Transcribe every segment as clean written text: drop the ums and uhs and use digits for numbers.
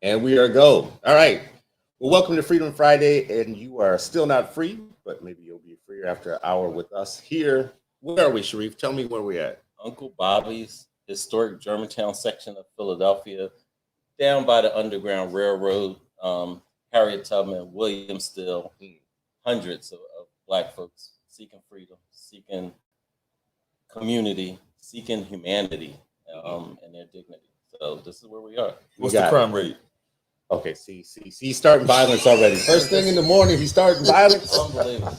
And we are go. All right. Well, welcome to Freedom Friday. And you are still not free, but maybe you'll be freer after an hour with us here. Where are we, Sharif? Tell me where we're at. Uncle Bobbie's historic Germantown section of Philadelphia, down by the Underground Railroad. Harriet Tubman, William Still, hundreds of black folks seeking freedom, seeking community, seeking humanity, and their dignity. So this is where we are. What's the crime rate? Okay, see, he's starting violence already. First thing in the morning, he's starting violence. Unbelievable.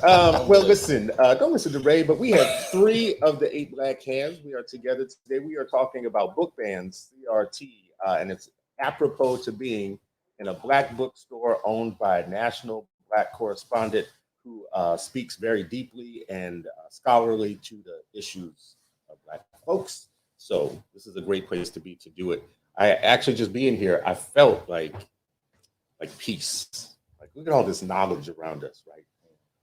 Well, listen, don't listen to Ray, but we have 3 of the 8 black hands. We are together today. We are talking about book bans, CRT, and it's apropos to being in a black bookstore owned by a national black correspondent who speaks very deeply and scholarly to the issues of black folks. So this is a great place to be to do it. I actually just being here, I felt like peace. Like look at all this knowledge around us, right?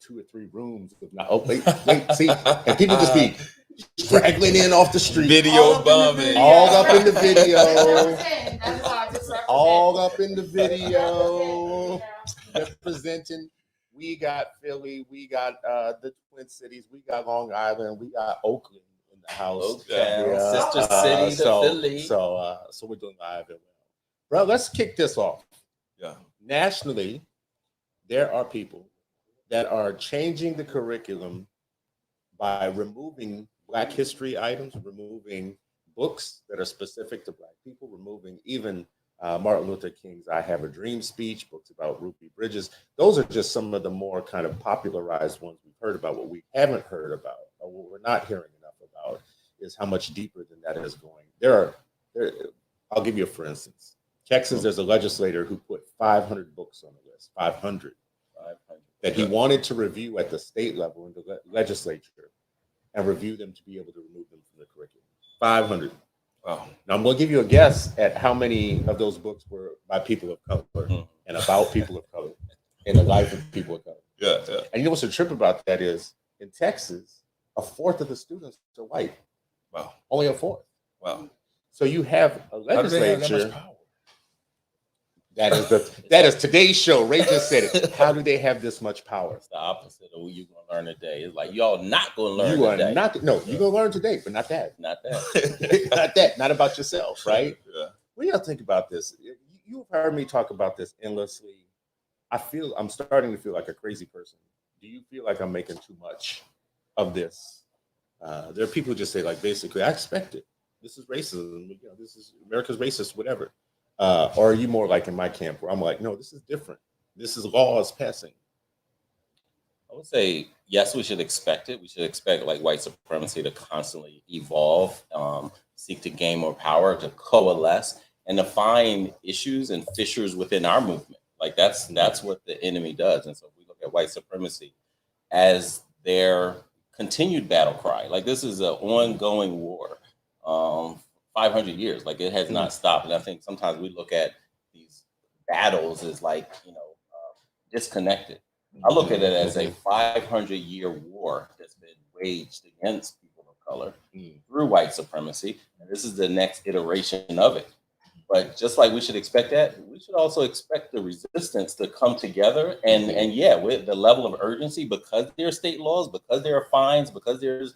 2 or 3 rooms of wait, see, and people just be straggling in off the street, Video bombing, all up in the video, all up in the video, representing. We got Philly, we got the Twin Cities, we got Long Island, we got Oakland in the house, sister city to Philly. So we're doing live and well, bro. Let's kick this off. Yeah. Nationally, there are people that are changing the curriculum by removing Black history items, removing books that are specific to Black people, removing even Martin Luther King's I Have a Dream speech, books about Ruby Bridges. Those are just some of the more kind of popularized ones we've heard about. What we haven't heard about, or what we're not hearing enough about, is how much deeper than that is going. I'll give you a for instance. Texas, there's a legislator who put 500 books on the list, 500, that he wanted to review at the state level in the legislature and review them to be able to remove them from the curriculum. 500. Wow. Now, I'm going to give you a guess at how many of those books were by people of color and about people of color and the life of people of color. Yeah. And you know what's the trip about that is, in Texas, 1/4 of the students are white. Wow. Only 1/4. Wow. So you have a How do they have that legislature. much power? That is today's show. Ray just said it. How do they have this much power? It's the opposite of what you're going to learn today. It's like, y'all not going to learn You are today. not. No, you're gonna learn today, but not that. Not that. Not that. Not about yourself, right? Yeah. What do y'all think about this? You've heard me talk about this endlessly. I'm starting to feel like a crazy person. Do you feel like I'm making too much of this? There are people who just say, like, basically, I expect it. This is racism. You know, this is America's racist, whatever. Or are you more like in my camp where I'm like, no, this is different. This is laws passing. I would say, yes, we should expect it. We should expect like white supremacy to constantly evolve, seek to gain more power, to coalesce, and to find issues and fissures within our movement. Like that's what the enemy does. And so if we look at white supremacy as their continued battle cry, like this is an ongoing war. 500 years, like it has not stopped. And I think sometimes we look at these battles as like, disconnected. I look at it as a 500-year war that's been waged against people of color through white supremacy. And this is the next iteration of it. But just like we should expect that, we should also expect the resistance to come together. And with the level of urgency, because there are state laws, because there are fines, because there's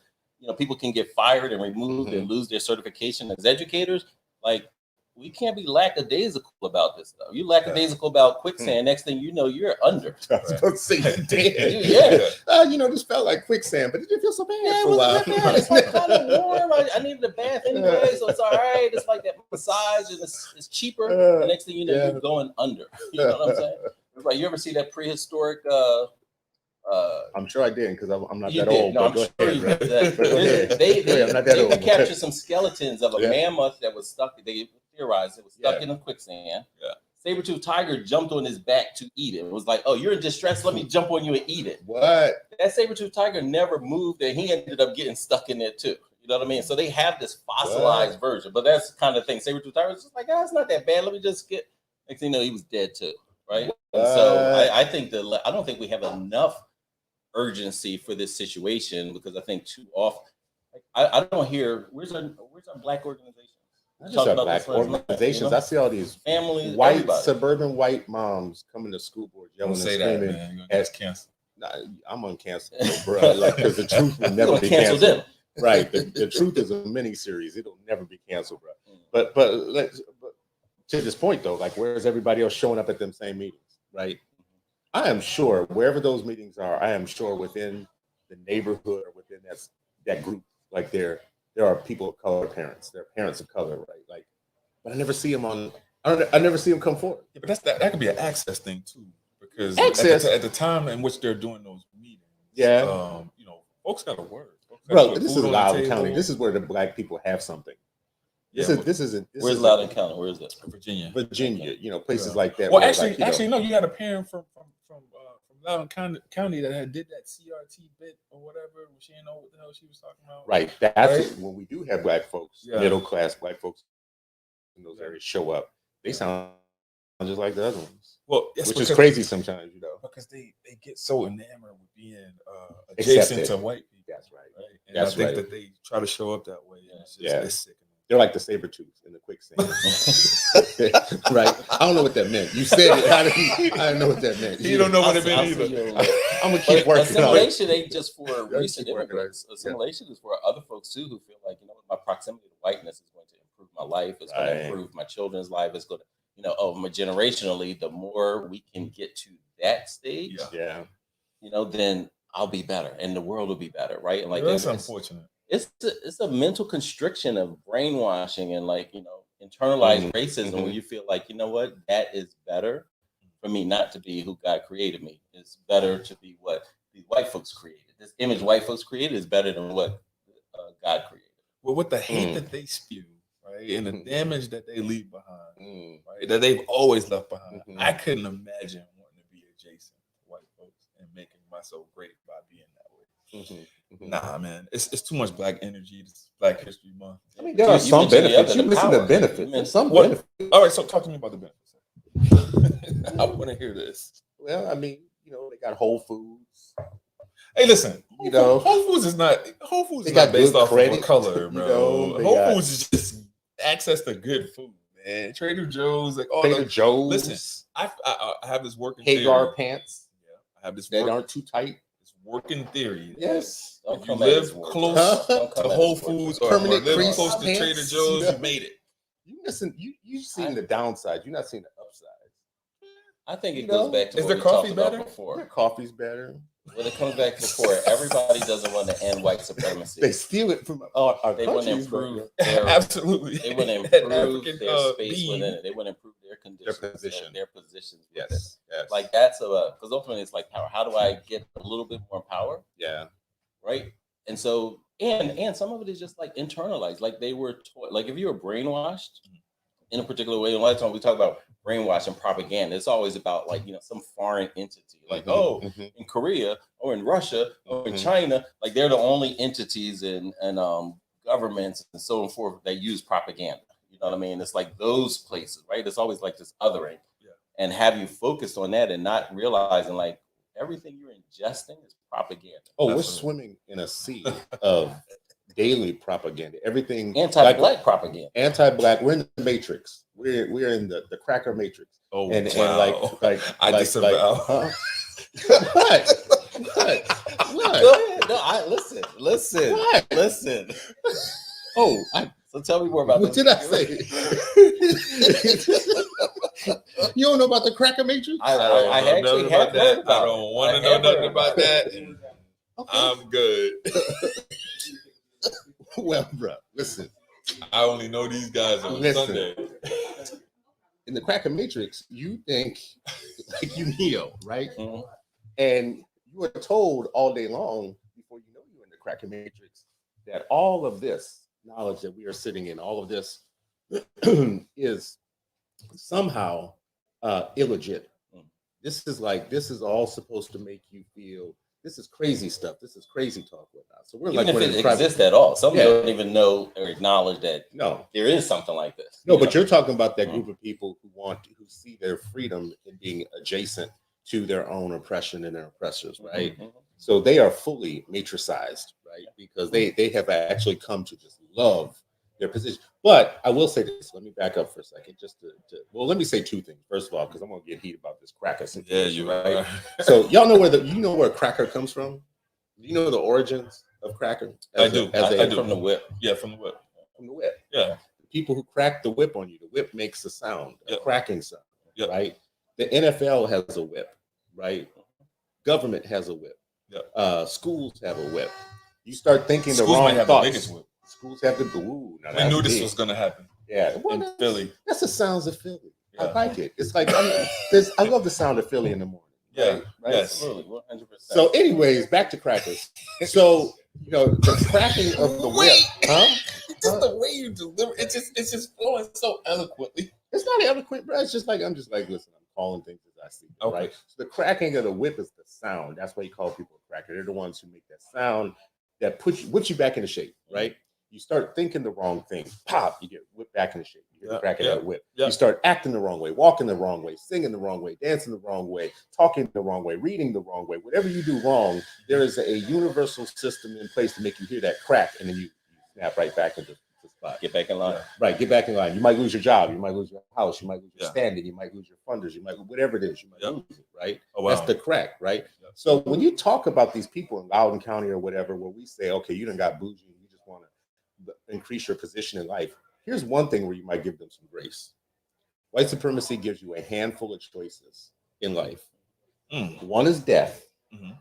people can get fired and removed and lose their certification as educators. Like, we can't be lackadaisical about this stuff. You lackadaisical about quicksand. Next thing you know, you're under. I was about to say you did. This felt like quicksand, but it didn't feel so bad for a while. It's like kind of warm. I needed a bath anyway, so it's all right. It's like that massage, and it's cheaper. The next thing you know, you're going under. You know what I'm saying? It's like, you ever see that prehistoric? I'm sure I didn't, because I'm not You that did. old. No, I'm Go sure ahead, you bro. did. Go ahead. They captured some skeletons of a mammoth that was stuck. They theorized it was stuck in a quicksand. Yeah. Saber-toothed tiger jumped on his back to eat it. It was like, oh, you're in distress. Let me jump on you and eat it. What? That saber-toothed tiger never moved, and he ended up getting stuck in there too. You know what I mean? So they have this fossilized version, but that's the kind of thing. Saber-toothed tiger was just like, it's not that bad. Let me just get. Next thing you know, he was dead too. Right. And so I think I don't think we have enough urgency for this situation, because I think too often I don't hear where's our black organizations? Not We just talked our about black this last night, organizations. you know? I see all these Families, white everybody. suburban white moms coming to school board yelling Don't and say that, screaming. man. You're gonna get canceled. Nah, I'm uncancelable, bro. Like, because the truth will We're never gonna be cancel canceled. them. Right. The truth is a mini series. It'll never be canceled, bro. But to this point though, like, where's everybody else showing up at them same meetings? Right. I am sure wherever those meetings are, I am sure within the neighborhood or within that group, like there are people of color parents. There are parents of color, right? Like, but I never see them I never see them come forward. Yeah, but that could be an access thing too, because Access. at the time in which they're doing those meetings, Yeah. you know, folks got to work. Bro, this is Loudoun County. This is where the black people have something. This isn't. Where's Loudoun County? Where is it? Virginia. Virginia, you know, places like that. Well, where, actually, like, you know, no, you had a parent from Loudoun County that did that CRT bit or whatever. She didn't know what the hell she was talking about. right. That's when we do have black folks, Yeah. middle class black folks in those areas show up. They sound just like the other ones, Well, which is crazy sometimes, you know. because they get so enamored with being adjacent Accepted. to white people. That's right. Right? And That's I think right. that they try to show up that way. And it's just, Yeah. it's sickening. They're like the saber tooth in the quicksand. Right. I don't know what that meant. You said it. I didn't know what that meant. You don't know what it I'll meant see either. you later. I'm gonna keep But working on it. assimilation ain't just for recent keep working on immigrants. it. Assimilation is for other folks too who feel like, you know, my proximity to whiteness is going to improve my life. It's going Right. to improve my children's life. It's going to, you know, generationally, the more we can get to that stage, Yeah. you know, then I'll be better and the world will be better, right? And like That's it's unfortunate. it's a mental constriction of brainwashing and, like, you know, internalized racism Mhm. where you feel like, you know what, that is better for me not to be who God created me. It's better to be what these white folks created. This image white folks created is better than what God created. Well, with the hate that they spew, right, and the Mhm. damage that they leave behind, Mm. right, that they've always left behind, Mhm. I couldn't imagine wanting to be adjacent to white folks and making myself great by being that way. Mhm. Mhm. Nah, man, it's too much black energy. This is Black History Month. I mean, there are some mentioned the benefits. other You listen power. to benefits. You There's some What? benefits. All right, so talk to me about the benefits. I want to hear this. Well, I mean, you know, they got Whole Foods. Hey, listen, You know, Whole Foods is not They got based good off credit, of a color, you bro. know, they Whole got- Foods is just access to good food, man. Trader Joe's, like all Trader the, Joe's. Listen, I have this working Hagar theory. pants Yeah, I have this that aren't too tight. this working theory. Yes. Don't If you come at his live word. close Don't come to at Whole his word. Foods or Permanent live crease close to pants, Trader Joe's, you know? you made it. You've seen the downside. You're not seeing the upside. I think it You goes know, back to is what the we coffee talked about better? before. Their coffee's better. When it comes back to before, everybody doesn't want to end white supremacy. They steal it from our They want to countries, improve but- their Absolutely. they want to That improve African, their space bean. within it. They want to improve their conditions, position. their positions. within it. Yes. Yes. Like that's because ultimately it's like power. How do I get a little bit more power? yeah. Right. And so and some of it is just like internalized. Like they were taught, like if you were brainwashed in a particular way, and a lot of times we talk about brainwashing propaganda, it's always about like, you know, some foreign entity. Like, Mhm, oh, mhm. in Korea or in Russia or in Mhm. China, like they're the only entities and governments and so on forth that use propaganda. You know what I mean? It's like those places, right? It's always like this othering. Yeah. And have you focused on that and not realizing like everything you're ingesting is propaganda. Oh, we're Absolutely. swimming in a sea of daily propaganda. Everything Anti-black propaganda. Anti-black. We're in the matrix. We're in the cracker matrix. Oh, And wow. like I disavow. huh? What? No, listen. What? Listen. Oh, So tell me more about what this. did I say? You don't know about the cracker matrix? I don't know actually nothing have about that. heard about I don't it. want to I know have nothing heard about that. Okay. I'm good. Well, bro, listen. I only know these guys on Listen. Sunday. In the cracker matrix, you think like you Neo, right? Mhm. And you are told all day long before you know you're in the cracker matrix that all of this knowledge that we are sitting in, all of this is somehow illegit. Mm. This is all supposed to make you feel this is crazy stuff. This is crazy talk whatnot. So we're Even like if one of it the private- exists at all, some Yeah. don't even know or acknowledge that No, there is something like this. no, You but know? you're talking about that Mhm. group of people who see their freedom in being adjacent to their own oppression and their oppressors, right? Mhm. So they are fully matricized, right? Because they have actually come to just love their position. But I will say this. Let me back up for a second. Well, let me say two things. First of all, because I'm gonna get heated about this cracker situation. Yeah, you're right. So y'all know where cracker comes from? Do you know the origins of cracker? I do from the whip. Yeah, from the whip. From the whip. Yeah. The people who crack the whip on you, the whip makes a sound, a cracking sound. Yeah. Right. The NFL has a whip. Right. Government has a whip. Yeah. Schools have a whip. You start thinking the wrong thoughts. The biggest whip. Schools have the glue. We knew this was going to happen. Yeah, in Philly. That's the sounds of Philly. Yeah. I like it. It's like I love the sound of Philly in the morning. Yeah, right? Yes, 100%. So, anyways, back to crackers. So, the cracking of the whip, Just the way you deliver it's just flowing so eloquently. It's not eloquent, bro. It's just like listen, I'm calling things as I see them, okay. Right? So the cracking of the whip is the sound. That's why you call people a cracker. They're the ones who make that sound that puts you back into shape, right? You start thinking the wrong thing, pop, you get whipped back into shape. You get the cracking of the whip. You start acting the wrong way, walking the wrong way, singing the wrong way, dancing the wrong way, talking the wrong way, reading the wrong way. Whatever you do wrong, there is a universal system in place to make you hear that crack, and then you snap right back into the spot. Get back in line. Right, get back in line. You might lose your job. You might lose your house. You might lose your standing. You might lose your funders. You might, whatever it is, you might lose it, right? Oh, wow. That's the crack, right? So when you talk about these people in Loudoun County or whatever, where we say, okay, you done got bougie, you just want to increase your position in life. Here's one thing where you might give them some grace. White supremacy gives you a handful of choices in life. One is death. Mm-hmm.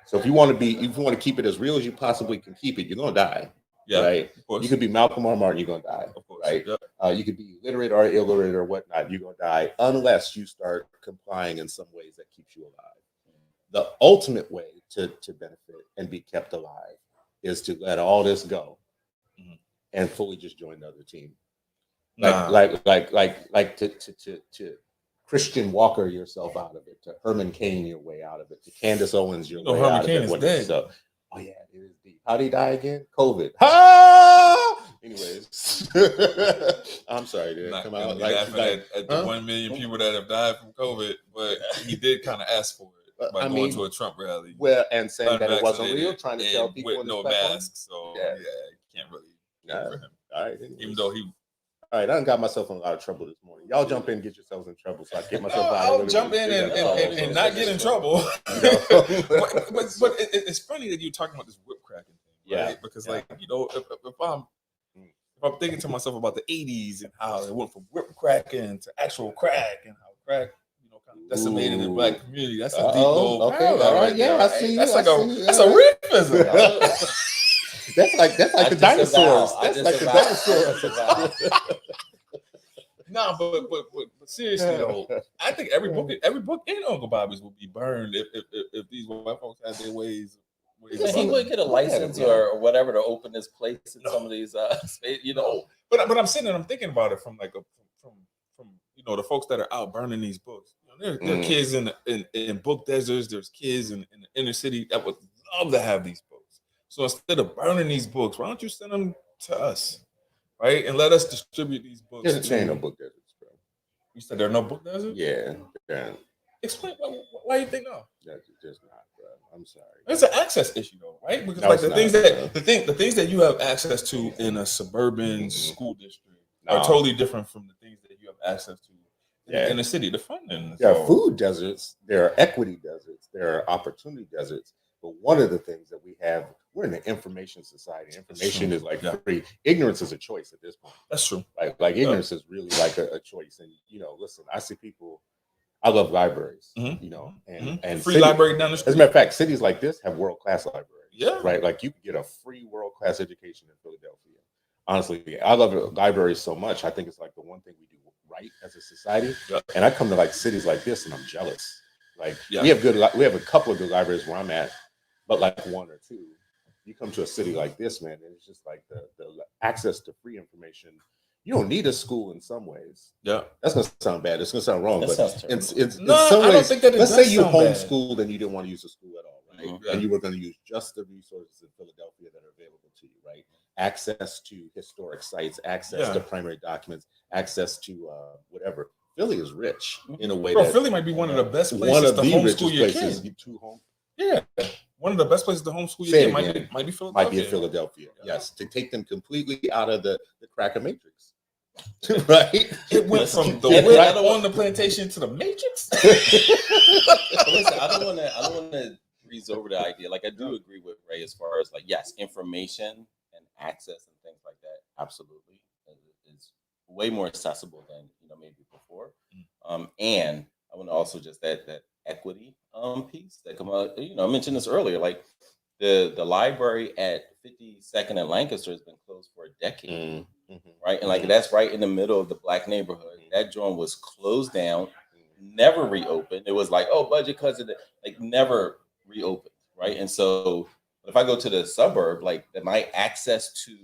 So if you want to keep it as real as you possibly can keep it, you're gonna die. Yeah, right. You could be Malcolm or Martin, you're gonna die. Of course, right. Yeah. You could be literate or illiterate or whatnot, you're gonna die unless you start complying in some ways that keeps you alive. The ultimate way to benefit and be kept alive is to let all this go and fully just join the other team. Like to Christian Walker yourself out of it, to Herman Cain your way out of it, to Candace Owens your way Herman out Cain of it. Is dead. So, oh yeah, it is deep. How'd he die again? COVID. Ah! Anyways, I'm sorry, did it come out at the 1 million people that have died from COVID, but he did kind of ask for it by going to a Trump rally. Well, and saying that it wasn't real, trying to tell people with no mask. So yeah, you can't really for him. All right, even though he. All right, I done got myself in a lot of trouble this morning. Y'all jump in and get yourselves in trouble so I get myself out. I'll jump in and not get in trouble. But it's funny that you're talking about this whip cracking thing, right? Because if I'm thinking to myself about the 80s and how it went from whip cracking to actual crack and how crack, kind of decimated the black community. That's a deep goal. Okay, all right, yeah, I see you. That's a realism. That's like the dinosaurs. That's like the dinosaurs. No, but seriously though, I think every book in Uncle Bobbie's would be burned if these white folks had their ways. Because he would get a license or whatever to open this place in some of these, But I'm sitting and I'm thinking about it from from the folks that are out burning these books. There are kids in book deserts. There's kids in the inner city that would love to have these books. So instead of burning these books, why don't you send them to us, right? And let us distribute these books. There ain't no book deserts, bro. You said there are no book deserts? Yeah. Explain why you think no? That's just not, bro. I'm sorry. It's an access issue though, right? Because the things that you have access to in a suburban school district are totally different from the things that you have access to in the city. The funding. There are food deserts, there are equity deserts, there are opportunity deserts. But one of the things that we have, we're in an information society. Information is like free. Ignorance is a choice at this point. That's true. Like ignorance is really like a choice. And listen, I see people. I love libraries. And free library down the street. As a matter of fact, cities like this have world-class libraries. Yeah. Right. Like you can get a free world-class education in Philadelphia. Honestly, I love libraries so much. I think it's like the one thing we do right as a society. Yeah. And I come to like cities like this, and I'm jealous. Like we have a couple of good libraries where I'm at. But like one or two, you come to a city like this, man, and it's just like the access to free information. You don't need a school in some ways. Yeah, that's gonna sound bad. It's gonna sound wrong, but in some ways, I don't think that let's say you homeschooled and you didn't want to use a school at all, right? Mm-hmm. And you were going to use just the resources in Philadelphia that are available to you, right? Access to historic sites, access to primary documents, access to whatever. Philly is rich in a way. Philly might be one of the best places to homeschool your kids. To home. Yeah. one of the best places to homeschool Say your it kid again. might be Philadelphia. Might be in Philadelphia. Yes, to take them completely out of the cracker matrix. Right? It went from the Yeah, whip I don't- on the plantation to the matrix. Listen, I don't want to breeze over the idea. Like I do agree with Ray as far as like yes, information and access and things like that. Absolutely, is way more accessible than maybe before. And I want to also just that equity piece that come out. I mentioned this earlier. Like the library at 52nd and Lancaster has been closed for a decade. Right, and like that's right in the middle of the Black neighborhood. That joint was closed down, never reopened. It was like, oh, budget cuts, like never reopened, right? And so, if I go to the suburb, like my access to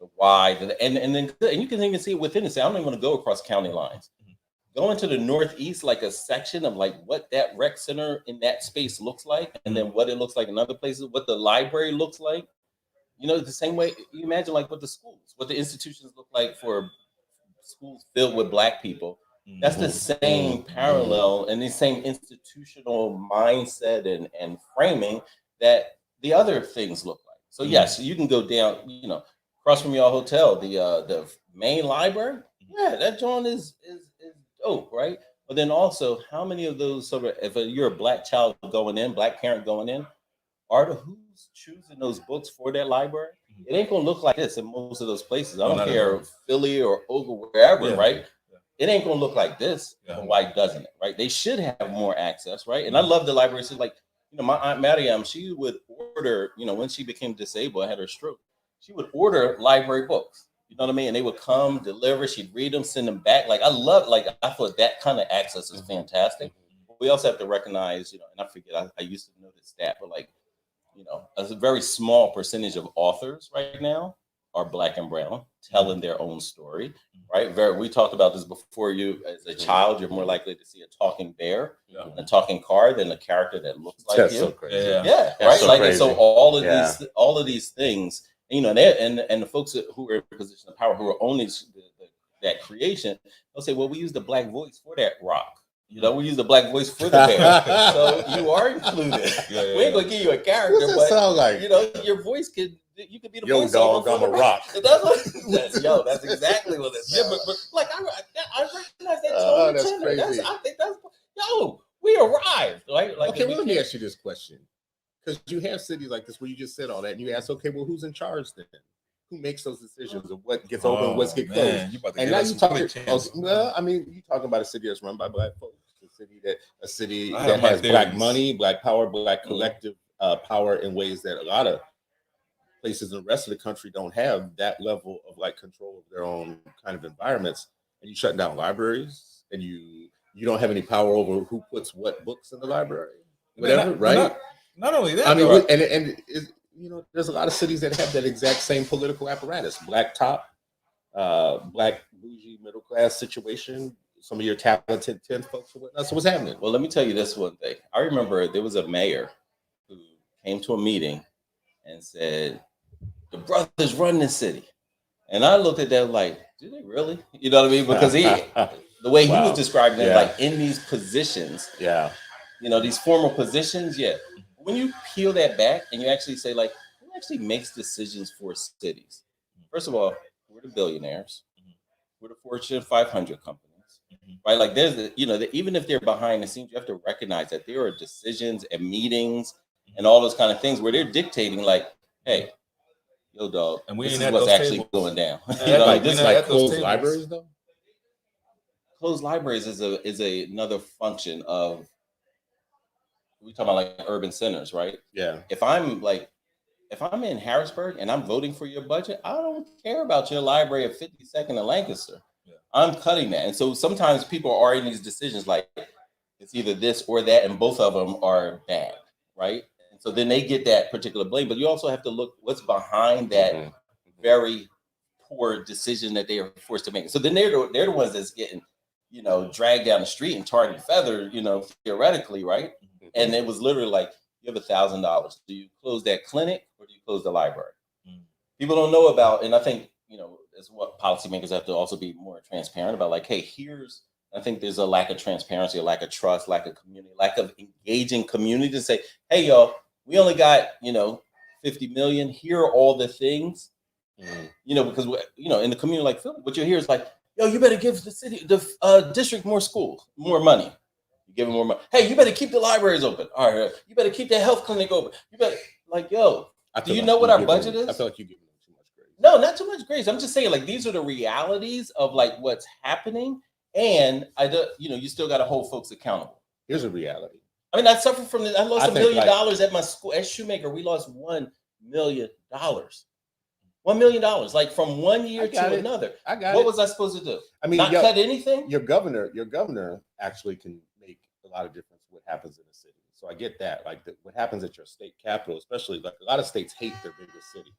the Y, and you can even see it within the city. I don't even want to go across county lines. Going to the northeast, like a section of like what that rec center in that space looks like, and then what it looks like in other places, what the library looks like. The same way you imagine like what the schools, what the institutions look like for schools filled with Black people. That's the same parallel and the same institutional mindset and framing that the other things look like. So yes, you can go down, across from your hotel, the main library. Yeah, that joint is dope, right? But then also, how many of those if you're a Black child going in, Black parent going in, are who's choosing those books for that library? It ain't gonna look like this in most of those places. I don't care Philly or Ogle, wherever, right? It ain't gonna look like this. Why doesn't it? Right? They should have more access, right? And I love the library. So like, my Aunt Mariam, she would order, when she became disabled, had her stroke, she would order library books. You know what I mean? And they would come, deliver, she'd read them, send them back. Like I thought that kind of access is fantastic. But we also have to recognize, and I forget, I used to know this stat, but like, a very small percentage of authors right now are Black and brown, telling their own story, right? We talked about this before. You, as a child, you're more likely to see a talking bear and a talking car than a character that looks like That's you. so crazy. Yeah, That's right. so Like, crazy. so all of these things, and the folks who are in a position of power, who are owning that creation, they'll say, "Well, we use the Black voice for that rock." We use the Black voice for the bear, so you are included. We ain't gonna give you a character, What's it sound like? Your voice you could be the Yo, voice. dog, I'm a rock. That's exactly what it sounds. but like I recognize that tone. That's tenor. crazy. I think that's we arrived, right? Like, okay, well, let me ask you this question, because you have cities like this where you just said all that, and you ask, okay, well, who's in charge then? Who makes those decisions of what gets open and what's get closed? And now you talking. Well, I mean, you talking about a city that's run by Black folks, a city that has Black money, Black power, Black collective power in ways that a lot of places in the rest of the country don't have that level of like control of their own kind of environments. And you shut down libraries, and you don't have any power over who puts what books in the library, whatever, right? Not only that, I mean, there's a lot of cities that have that exact same political apparatus. Black top, Black bougie middle class situation. Some of your talented 10 folks or whatnot. So what's happening? Well, let me tell you this one thing. I remember there was a mayor who came to a meeting and said, "The brothers run this city." And I looked at that like, do they really? You know what I mean? Because the way he was describing it, like in these positions, these formal positions, when you peel that back and you actually say, like, who actually makes decisions for cities? First of all, we're the billionaires. We're the Fortune 500 companies, right? Like there's, even if they're behind the scenes, you have to recognize that there are decisions and meetings and all those kind of things where they're dictating like, hey, yo, dog, and this is what's actually going down. This is like closed libraries though? Closed libraries is another function of, we talk about like urban centers, right? Yeah. If I'm in Harrisburg and I'm voting for your budget, I don't care about your library at 52nd and Lancaster. I'm cutting that. And so sometimes people are in these decisions like it's either this or that, and both of them are bad, right? And so then they get that particular blame. But you also have to look what's behind that very poor decision that they are forced to make. So then they're the ones that's getting, dragged down the street and tarred and feathered, theoretically, right? And it was literally like, you have $1,000. Do you close that clinic or do you close the library? People don't know about, and I think, that's what policymakers have to also be more transparent about. Like, hey, I think there's a lack of transparency, a lack of trust, lack of community, lack of engaging community to say, hey, y'all, we only got 50 million. Here are all the things, because in the community like Philly, what you hear is like, yo, you better give the district more schools, more money. You give them more money. Hey, you better keep the libraries open. All right, you better keep the health clinic open. You better do you know what our budget is? I feel like you give them too much grace. No, not too much grace. I'm just saying, like, these are the realities of like what's happening, and you still got to hold folks accountable. Here's a reality. I mean, I suffered from this. I lost $1 million at my school at Shoemaker. We lost $1 million. $1 million, like from one year to another. I got what was I supposed to do? I mean, not cut anything. Your governor actually can make a lot of difference what happens in the city. So I get that. Like what happens at your state capital, especially like a lot of states hate their biggest city.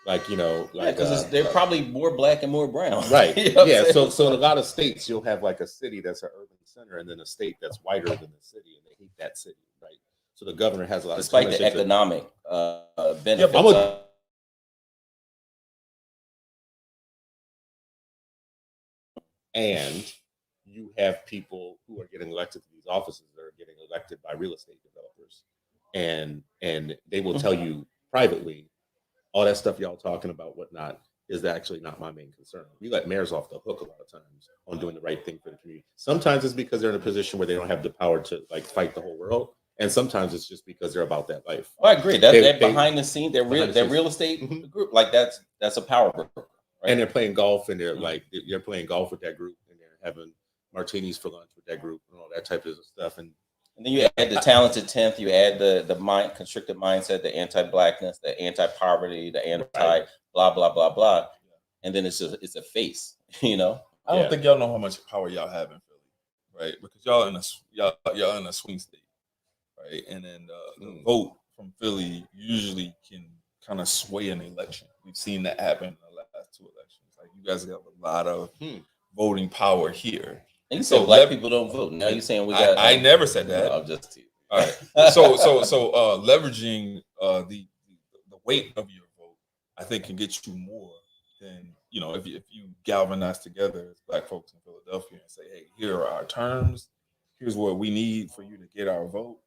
Like because they're probably more black and more brown. Right. Yeah. So in a lot of states, you'll have like a city that's an urban center, and then a state that's whiter than the city, and they hate that city, right? So the governor has a lot despite of the economic benefits. Yeah, and you have people who are getting elected to these offices that are getting elected by real estate developers, and they will tell you privately, all that stuff y'all talking about, whatnot, is actually not my main concern. We let mayors off the hook a lot of times on doing the right thing for the community. Sometimes it's because they're in a position where they don't have the power to like fight the whole world, and sometimes it's just because they're about that life. I agree. They're behind the scene. They're real estate group. Like that's a power group. Right? And they're playing golf, and they're playing golf with that group, and they're having martinis for lunch with that group, and all that type of stuff. And then you add the talented 10th, you add the constricted mindset, the anti-blackness, the anti-poverty, the anti blah blah blah blah, and then it's a face. I don't think y'all know how much power y'all have in Philly, right? Because y'all in a swing state, right? And then the vote from Philly usually can kind of sway an election. We've seen that happen in the last 2 elections. Like you guys have a lot of voting power here. And you said black people don't vote. Now you're saying we got. I never said that. No, I'm just teasing. All right. So leveraging the weight of your vote, I think, can get you more than if you galvanize together as black folks in Philadelphia and say, hey, here are our terms. Here's what we need for you to get our vote,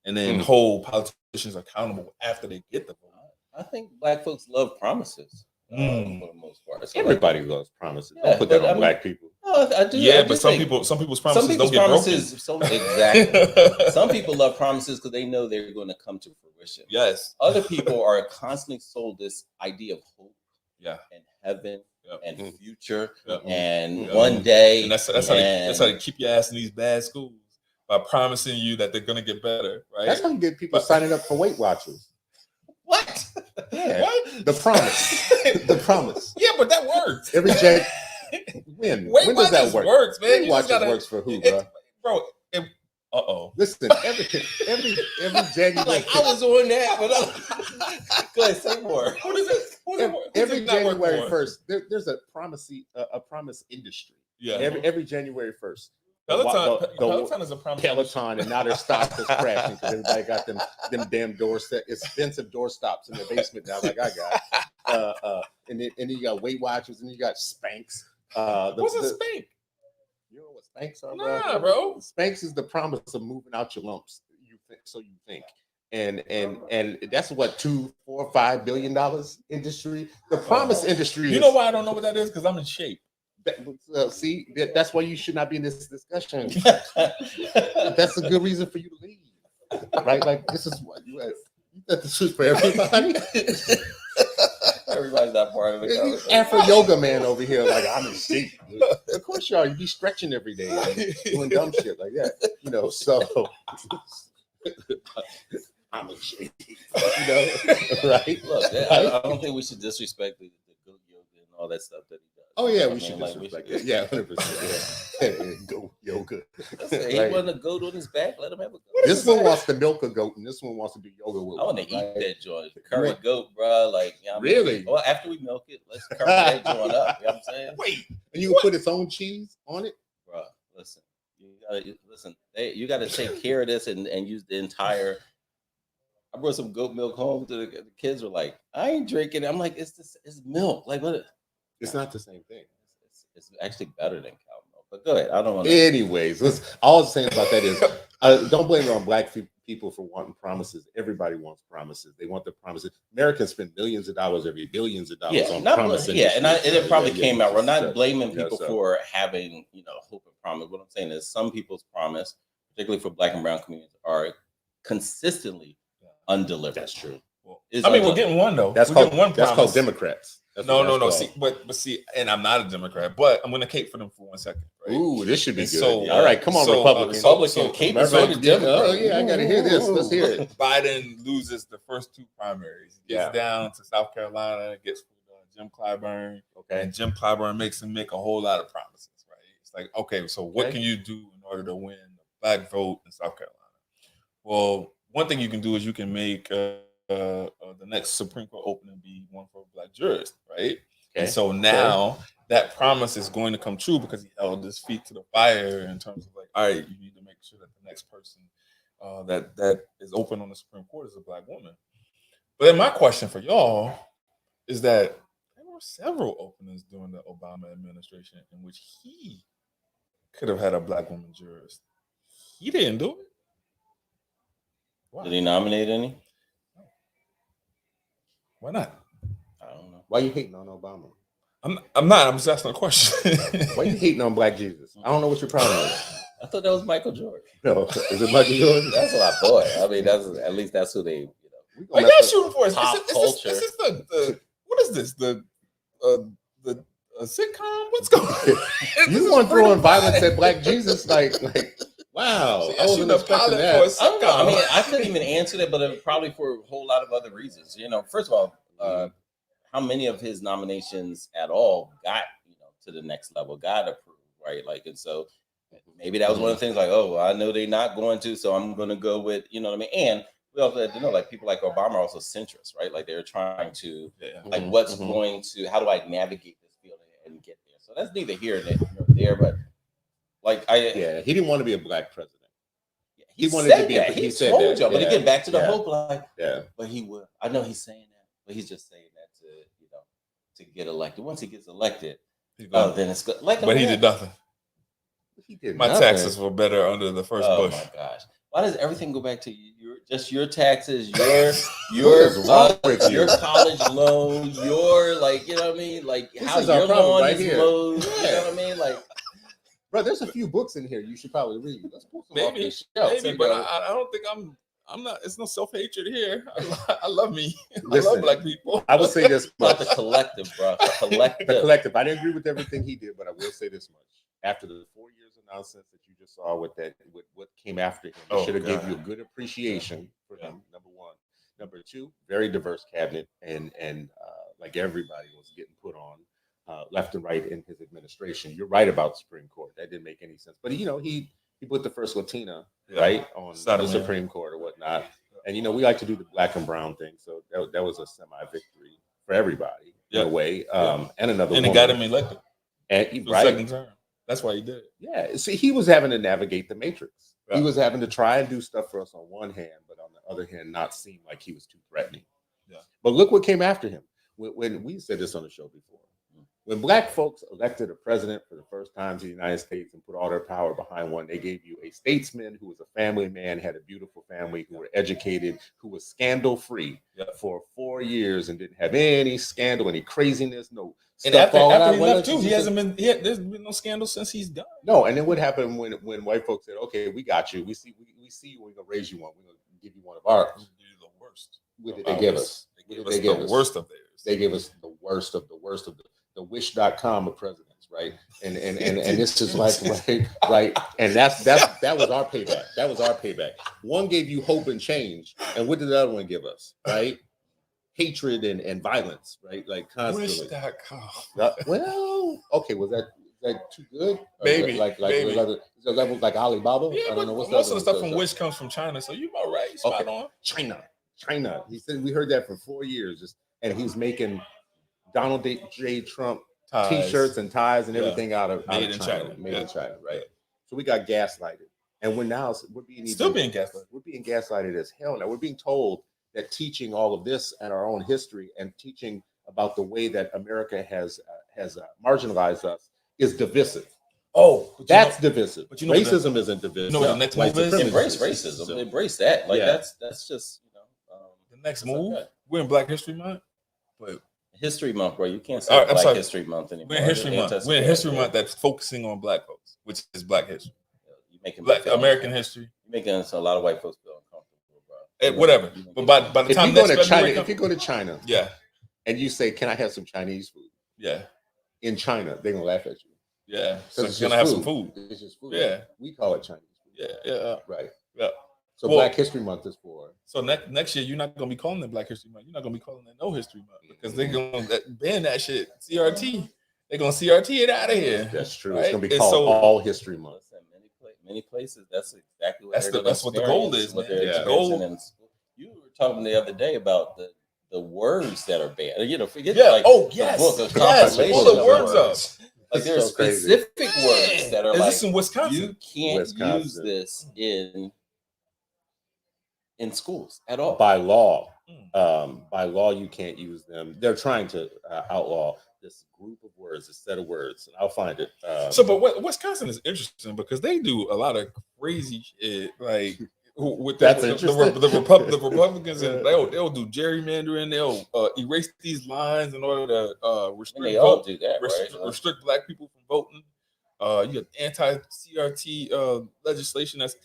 and then hold politicians accountable after they get the vote. I think black folks love promises. For the most part, so everybody loves promises. Don't put that on black people. No, I do. Yeah, but some people's promises don't get broken. Exactly. Some people love promises because they know they're going to come to fruition. Yes. Other people are constantly sold this idea of hope, and heaven, and future, and one day. And that's how they keep your ass in these bad schools by promising you that they're going to get better. Right. That's how you get people signing up for Weight Watchers. What? Yeah. What? The promise. The promise. Yeah, but that works. Every when does that work? Works, man. Weight Watchers works for who, bro? Listen, every January. Like I was on that, but go ahead, say more. What is it? Every January 1st, there's a promise industry. Yeah. Every January 1st. Peloton is a promise. Peloton, and now their stock is crashing because everybody got them damn expensive door stops in their basement now, like I got. And then you got Weight Watchers, and you got Spanx. What's a Spanx? You know what Spanx are, Nah, bro. Spanx is the promise of moving out your lumps. You think, and that's what $2, $4, $5 billion industry. The promise industry. You know why I don't know what that is? Because I'm in shape. See, that's why you should not be in this discussion. That's a good reason for you to leave, right? Like this is what you got the suit for everybody. Everybody's not part of it. Afro yoga man over here, like I'm in shape. Of course you are. You be stretching every day, and doing dumb shit like that. So I'm in shape. Right? Look, I don't think we should disrespect the good yoga and all that stuff that he does. Oh yeah, we should disrespect it. Yeah, 100%. Go yoga. He want a goat on his back. Let him have a goat. This one wants to milk a goat, and this one wants to do yoga with. I want to eat that joint, curry goat, bro. Like, really? Well, after we milk it, let's curry that joint up. You know what I'm saying? Wait, and you can put its own cheese on it, bro. Listen, you gotta take care of this and use the entire. I brought some goat milk home to the kids. Were like, I ain't drinking it. I'm like, it's milk. Like what? It's not the same thing. It's actually better than cow milk. But go ahead. I don't want to. Anyways, all I'm saying about that is don't blame it on black people for wanting promises. Everybody wants promises. They want the promises. Americans spend millions of dollars every billions of dollars on promises. And it probably came out. We're not blaming people so. for having, hope and promise. What I'm saying is some people's promise, particularly for Black and brown communities, are consistently undelivered. That's true. Well, we're getting one though. That's called Democrats. No. See, and I'm not a Democrat, but I'm going to cape for them for 1 second. Right? Ooh, this should be good. So, all right, come on, Republican. Cape Oh yeah, I got to hear this. Let's hear it. Biden loses the first 2 primaries. Gets down to South Carolina, gets Jim Clyburn. Okay, and Jim Clyburn makes him make a whole lot of promises. Right? It's like, okay, so what can you do in order to win the Black vote in South Carolina? Well, one thing you can do is you can make the next Supreme Court opening be one for a Black jurist, right? Okay. And so now that promise is going to come true because he held his feet to the fire in terms of like, all right, you need to make sure that the next person that is open on the Supreme Court is a Black woman. But then my question for y'all is that there were several openings during the Obama administration in which he could have had a Black woman jurist. He didn't do it. Why? Did he nominate any? Why not? I don't know. Why you hating on Obama? I'm not. I'm just asking a question. Why you hating on Black Jesus? I don't know what your problem is. I thought that was Michael Jordan. No, is it Michael Jordan? That's what I thought. I mean, at least that's who they. What y'all shooting for? Pop culture. Is this the what is this? The sitcom? What's going on? You want throwing violence at Black Jesus? Like wow. I wasn't expecting that. I mean, I couldn't even answer that, but probably for a whole lot of other reasons. First of all, how many of his nominations at all got to the next level, got approved, right? Like, and so maybe that was one of the things. Like, oh, I know they're not going to, so I'm going to go with what I mean. And we also had to know, like, people like Obama are also centrist, right? Like, they're trying to like, what's going to, how do I navigate this field and get there? So that's neither here nor there, but. Like he didn't want to be a Black president. He wanted to be. He said that. Y'all, but again, back to the hope. Like, but he would. I know he's saying that, but he's just saying that to get elected. Once he gets elected, then it's good. Like, but he did nothing. He did. My taxes were better under the first Bush. Oh my gosh! Why does everything go back to your taxes, your college loan, your like what I mean, like this how your lawn is mowed. You know what I mean, like. Bro, there's a few books in here you should probably read. Let's pull some maybe, but I don't think I'm not. It's no self-hatred here. I love me. Listen, I love Black people. I will say this about the collective, bro. The collective. I didn't agree with everything he did, but I will say this much: after the 4 years of nonsense that you just saw with what came after him, I should have gave you a good appreciation for him. Number one. Number two, very diverse cabinet, and like everybody was getting put on. Left and right in his administration. You're right about the Supreme Court. That didn't make any sense. But he put the first Latina right on the Supreme Court or whatnot. And we like to do the Black and brown thing. So that was a semi-victory for everybody in a way. And another and it got him elected. And second term. That's why he did it. Yeah. See, he was having to navigate the matrix. Right. He was having to try and do stuff for us on one hand, but on the other hand, not seem like he was too threatening. Yeah. But look what came after him. When we said this on the show before. When Black folks elected a president for the first time to the United States and put all their power behind one, they gave you a statesman who was a family man, had a beautiful family, who were educated, who was scandal-free for 4 years and didn't have any scandal, any craziness, no. And after he left too, there's been no scandal since he's done. No, and then what happened when white folks said, "Okay, we got you. We see you. We're gonna raise you one. We're gonna give you one of ours." The worst. What did they give us? They gave us the worst of theirs. They gave us the worst of the worst of the wish.com of presidents, right? And this is like right. And that was our payback. That was our payback. One gave you hope and change, and what did the other one give us? Right? Hatred and violence, right? Like constantly. Wish.com. Well, okay, was that too good? Maybe. Maybe. Was that level like Alibaba? Yeah, I don't know. Most of the stuff from Wish comes from China, so you about right. Spot on. China. He said we heard that for 4 years, and he's making Donald J. Trump T-shirts and ties and everything out of China. Made in China, right? So we got gaslighted, and we're being gaslighted. We're being gaslighted as hell now. We're being told that teaching all of this and our own history and teaching about the way that America has marginalized us is divisive. Oh, but That's divisive. but you know what Racism isn't divisive. you know what the next White move is? supremacy Embrace racism. So, Embrace that. Like Yeah. that's just The next it's move, okay. we're in Black History Month, but History Month, bro. You can't All right, say I'm Black sorry. History Month anymore. we're in History Month. Anti-Civil We're in History Rights, Month that's focusing on Black folks, which is Black history, You making me Black feel American uncomfortable. history, You're making a lot of white folks feel uncomfortable, bro. whatever. But by the if time you go next to China, February if you go to China yeah, and you say, "Can I have some Chinese food?" yeah, In China, they're gonna laugh at you yeah. So because you're gonna have some food. It's just food. Yeah. We call it Chinese food. Yeah. Right. Yeah. So Well- Black History Month is for. So next year you're not gonna be calling it Black History Month. You're not gonna be calling it No History Month because they're gonna ban that shit. CRT. They're gonna CRT it out of here. That's true. Right? It's gonna be And called so- All History Month. Listen, many places. That's exactly what That's they're the- that's what the goal experience, is, what man. they're Yeah. experiencing Goal- in school. You were talking the other day about the words that are banned. You know, forget Yeah. like Oh the yes. book, the Yes. compilation Pull the of words words. up. Like It's there are so crazy. specific words that are Is like this in Wisconsin? you can't use Wisconsin. this in schools at all. By law, Mm. by law, you can't use them. They're trying to outlaw this group of words, a set of words, and I'll find it. But Wisconsin is interesting because they do a lot of crazy shit. Like with That's the interesting. Republicans, and they'll do gerrymandering. They'll erase these lines in order to And restrict they all vote, do that, right? restrict Black people from voting. You have anti-CRT legislation. That's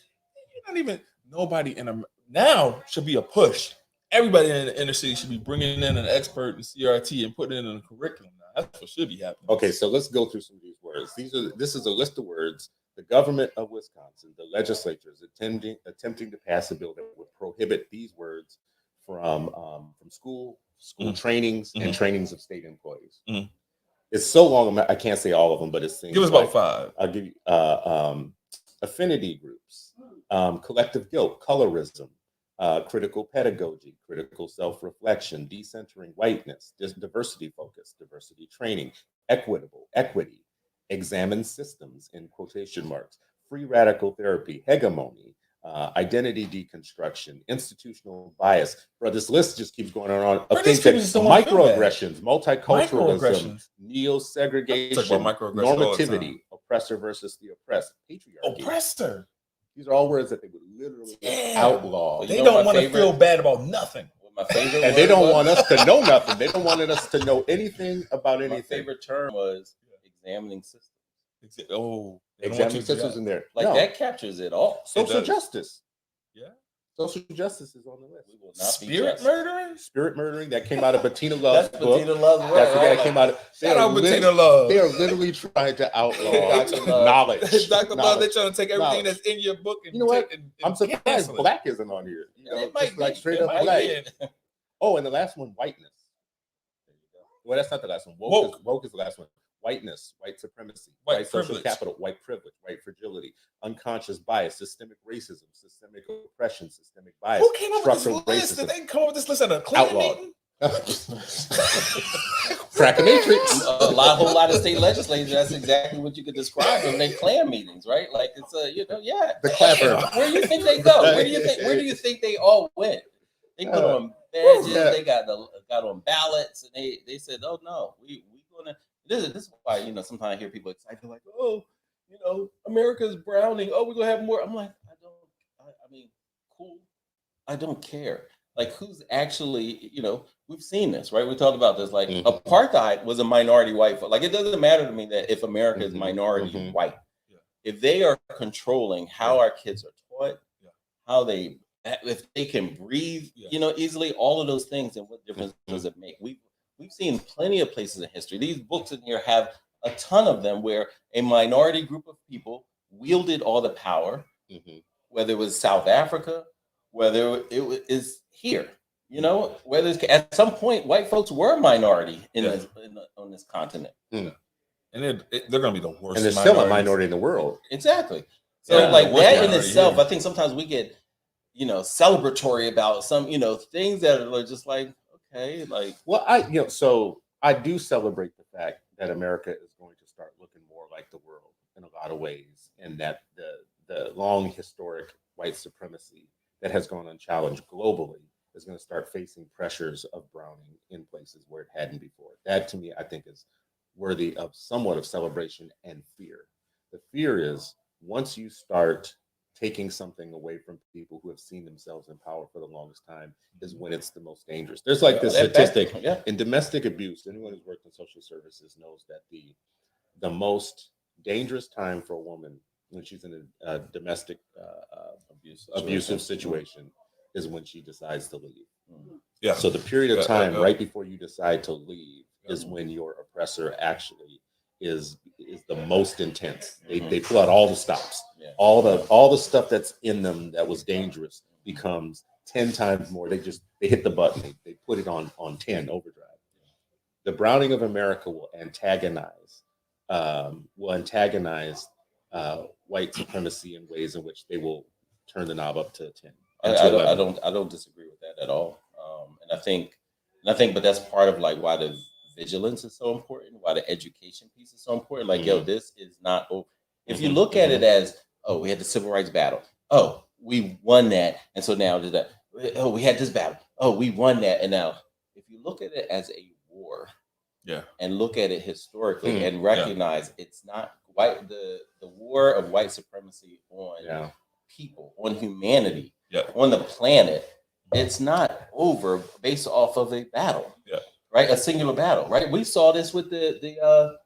you're not even nobody in a now should be a push. Everybody in the inner city should be bringing in an expert in CRT and putting it in a curriculum. Now that's what should be happening. Okay, so let's go through some of these words. This is a list of words. The government of Wisconsin, the legislature, is attempting to pass a bill that would prohibit these words from school trainings and trainings of state employees. Mhm. It's so long, I can't say all of them, but it's things Give us like, about 5. I'll give you affinity groups, collective guilt, colorism, critical pedagogy, critical self-reflection, decentering whiteness, diversity focus, diversity training, equity, examine systems in quotation marks, free radical therapy, hegemony, identity deconstruction, institutional bias. Bro, this list just keeps going on. Bro, Of these things that people just don't wanna feel bad. microaggressions, multiculturalism, Microaggressions. neo-segregation, I talk about microaggressions all the normativity, time. oppressor versus the oppressed, patriarchy. Oppressor. These are all words that they would literally Yeah. outlaw. You They know don't my want to favorite- feel bad about nothing. What my favorite And they word don't was? want us to know nothing. They don't want us to know anything about My anything. favorite term was examining systems. Oh, they don't want Examining you to systems do in there. Like No. that captures it all. Social does. justice. Yeah. Social justice is on the list. We will not be Spirit just. murdering. Spirit murdering, that came out of Bettina Love's That's book. Bettina Love's word. That's the guy right? that came out of. Shout out Bettina Love. They are literally trying to outlaw Dr. Love. knowledge. Dr. Love, they're Knowledge. trying to take everything Knowledge. that's in your book and You know what? take and I'm surprised cancel it. black isn't on here. You know, It might just like be. straight It up might black. be. Oh, and the last one, whiteness. Well, that's not the last one. Woke is the last one. Whiteness, white supremacy, white social privilege. capital, white privilege, white fragility, unconscious bias, systemic racism, systemic oppression, systemic bias, Who came up with this structural list? Did racism. they come up with this list at a clean Outlawed. meeting? Crack a matrix. A whole lot of state legislators. That's exactly what you could describe them. They Klan meetings, right? Like it's yeah. The clapper. Where do you think they go? Where do you think they all went? They put on badges. Yeah. They got on ballots, and they said, "Oh no, we gonna." This is why sometimes I hear people excited like, "Oh, America's browning. Oh, we're gonna have more." I'm like, I mean, cool. I don't care. Like, who's actually, we've seen this, right? We talked about this. Like, apartheid was a minority white vote. Like, it doesn't matter to me that if America is minority white, if they are controlling how our kids are taught, how if they can breathe, easily, all of those things, and what difference does it make? We've seen plenty of places in history. These books in here have a ton of them where a minority group of people wielded all the power, whether it was South Africa, whether it is here, whether it's, at some point white folks were a minority on this continent. And they're going to be the worst. And there's still a minority in the world. Exactly. So like that in itself, I think sometimes we get, celebratory about some, things that are just like, okay, like. Well, so I do celebrate the fact that America is going to start looking more like the world in a lot of ways, and that the long historic white supremacy that has gone unchallenged globally is going to start facing pressures of browning in places where it hadn't before. That, to me, I think is worthy of somewhat of celebration and fear. The The fear is once you start taking something away from people who have seen themselves in power for the longest time is when it's the most dangerous. There's like this statistic in domestic abuse. Anyone who's worked in social services knows that the most dangerous time for a woman when she's in a domestic abusive situation is when she decides to leave. Yeah. So the period of time right before you decide to leave is when your oppressor actually is the most intense. They pull out all the stops. Yeah. All the stuff that's in them that was dangerous becomes 10 times more. They hit the button. They put it on 10 overdrive. The Browning of America will antagonize white supremacy in ways in which they will turn the knob up to 10. I don't disagree with that at all. And I think, but that's part of like why the vigilance is so important, why the education piece is so important. Like, yo, this is not over. If you look at it as, oh, we had the civil rights battle. Oh, we won that. And so now we had this battle. Oh, we won that. And now if you look at it as a war, and look at it historically and recognize it's not white, the war of white supremacy on people, on humanity, on the planet, it's not over based off of a battle. Right, a singular battle. Right, we saw this with the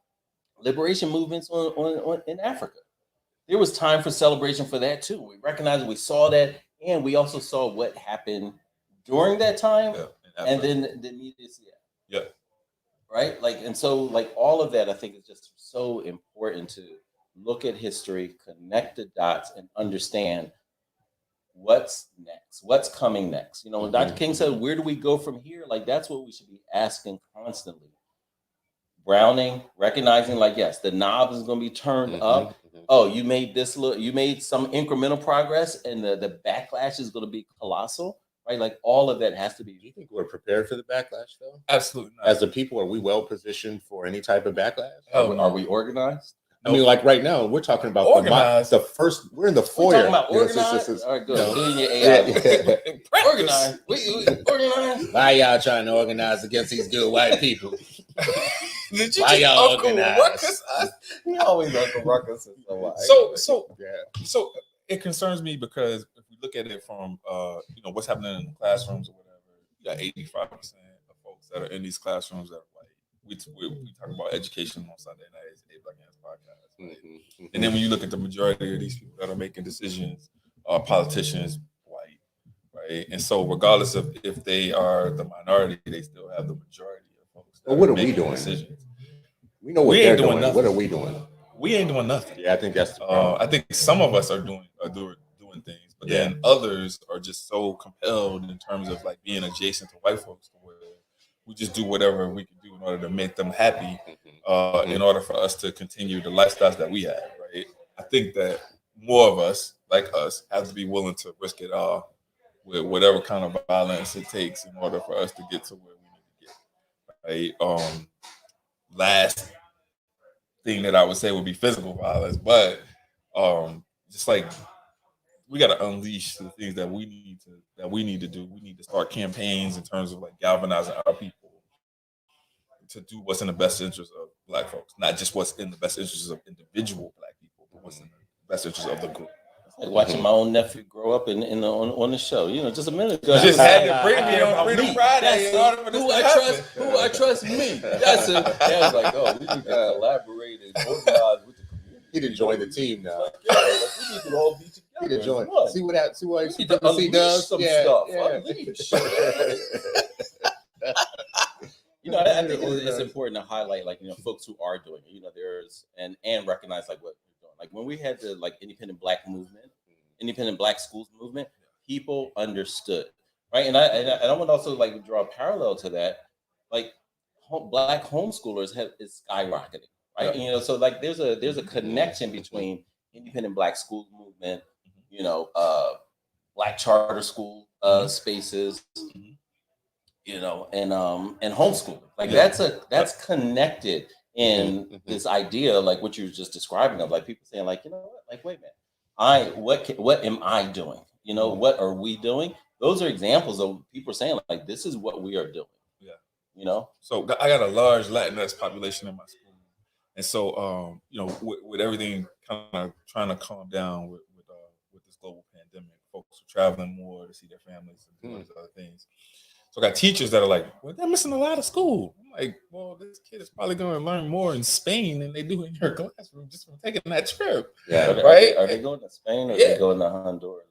liberation movements on in Africa. There was time for celebration for that too. We recognized it, we saw that, and we also saw what happened during that time, and then the immediacy. Right, like, and so like all of that, I think is just so important to look at history, connect the dots, and understand what's next, what's coming next. You know, when Dr. King said, where do we go from here? Like, that's what we should be asking constantly. Browning, recognizing like, yes, the knob is going to be turned up. Oh, you made some incremental progress, and the backlash is going to be colossal, right? Like, all of that has to be. Do you think we're prepared for the backlash, though? Absolutely not. As a people, are we well positioned for any type of backlash? Are we organized? I mean, like right now, we're talking about organized. We're in the foyer. We're talking about organized? All right, good. Doing your AI. Organized. We organized. Why y'all trying to organize against these good white people? Did you Why y'all Uncle organize? Ruckus us? We always Uncle Ruckus. So it concerns me because if we look at it from what's happening in the classrooms or whatever, you got 85% of folks that are in these classrooms that are white. We talk about education on Sunday nights, Black Hands podcast, right? And then when you look at the majority of these people that are making decisions, politicians, white, right? And so regardless of if they are the minority, they still have the majority of folks. Well, what are we doing? Decisions. We know what they're doing. What are we doing? We ain't doing nothing. Yeah, I think that's the problem. I think some of us are doing things, but then others are just so compelled in terms of like being adjacent to white folks to where we just do whatever we can do in order to make them happy, in order for us to continue the lifestyles that we have, right? I think that more of us, like us, have to be willing to risk it all with whatever kind of violence it takes in order for us to get to where we need to get, right? Last thing that I would say would be physical violence, but just like we got to unleash the things that we need to do. We need to start campaigns in terms of like galvanizing our people to do what's in the best interest of Black folks, not just what's in the best interest of individual Black people, but what's in the best interest of the group. Like watching my own nephew grow up on the show, just a minute ago. Just had to bring me on Freedom Friday in order for this to happen. Who I trust me. That's it. I was like, oh, we need to collaborate and organize with the community. He didn't join the team now. We need to all be together. He didn't join. See what happens. See what he does. Some stuff. I think it's important to highlight, like, folks who are doing it. There's and recognize like what we're doing. Like when we had the like independent Black movement, independent Black schools movement, people understood, right? And I want to also like draw a parallel to that. Like Black homeschoolers is skyrocketing, right? Yeah. So like there's a connection between independent Black school movement, Black charter school spaces, and homeschooling. Like that's connected in this idea, like what you were just describing of like people saying like, like, wait a minute, what am I doing? What are we doing? Those are examples of people saying like, this is what we are doing. Yeah. So I got a large Latinx population in my school. And so, with everything kind of trying to calm down with this global pandemic, folks are traveling more to see their families and do these other things. So I got teachers that are like, well, they're missing a lot of school. I'm like, well, this kid is probably going to learn more in Spain than they do in your classroom just from taking that trip. Yeah, right? Are they going to Spain or are they going to Honduras?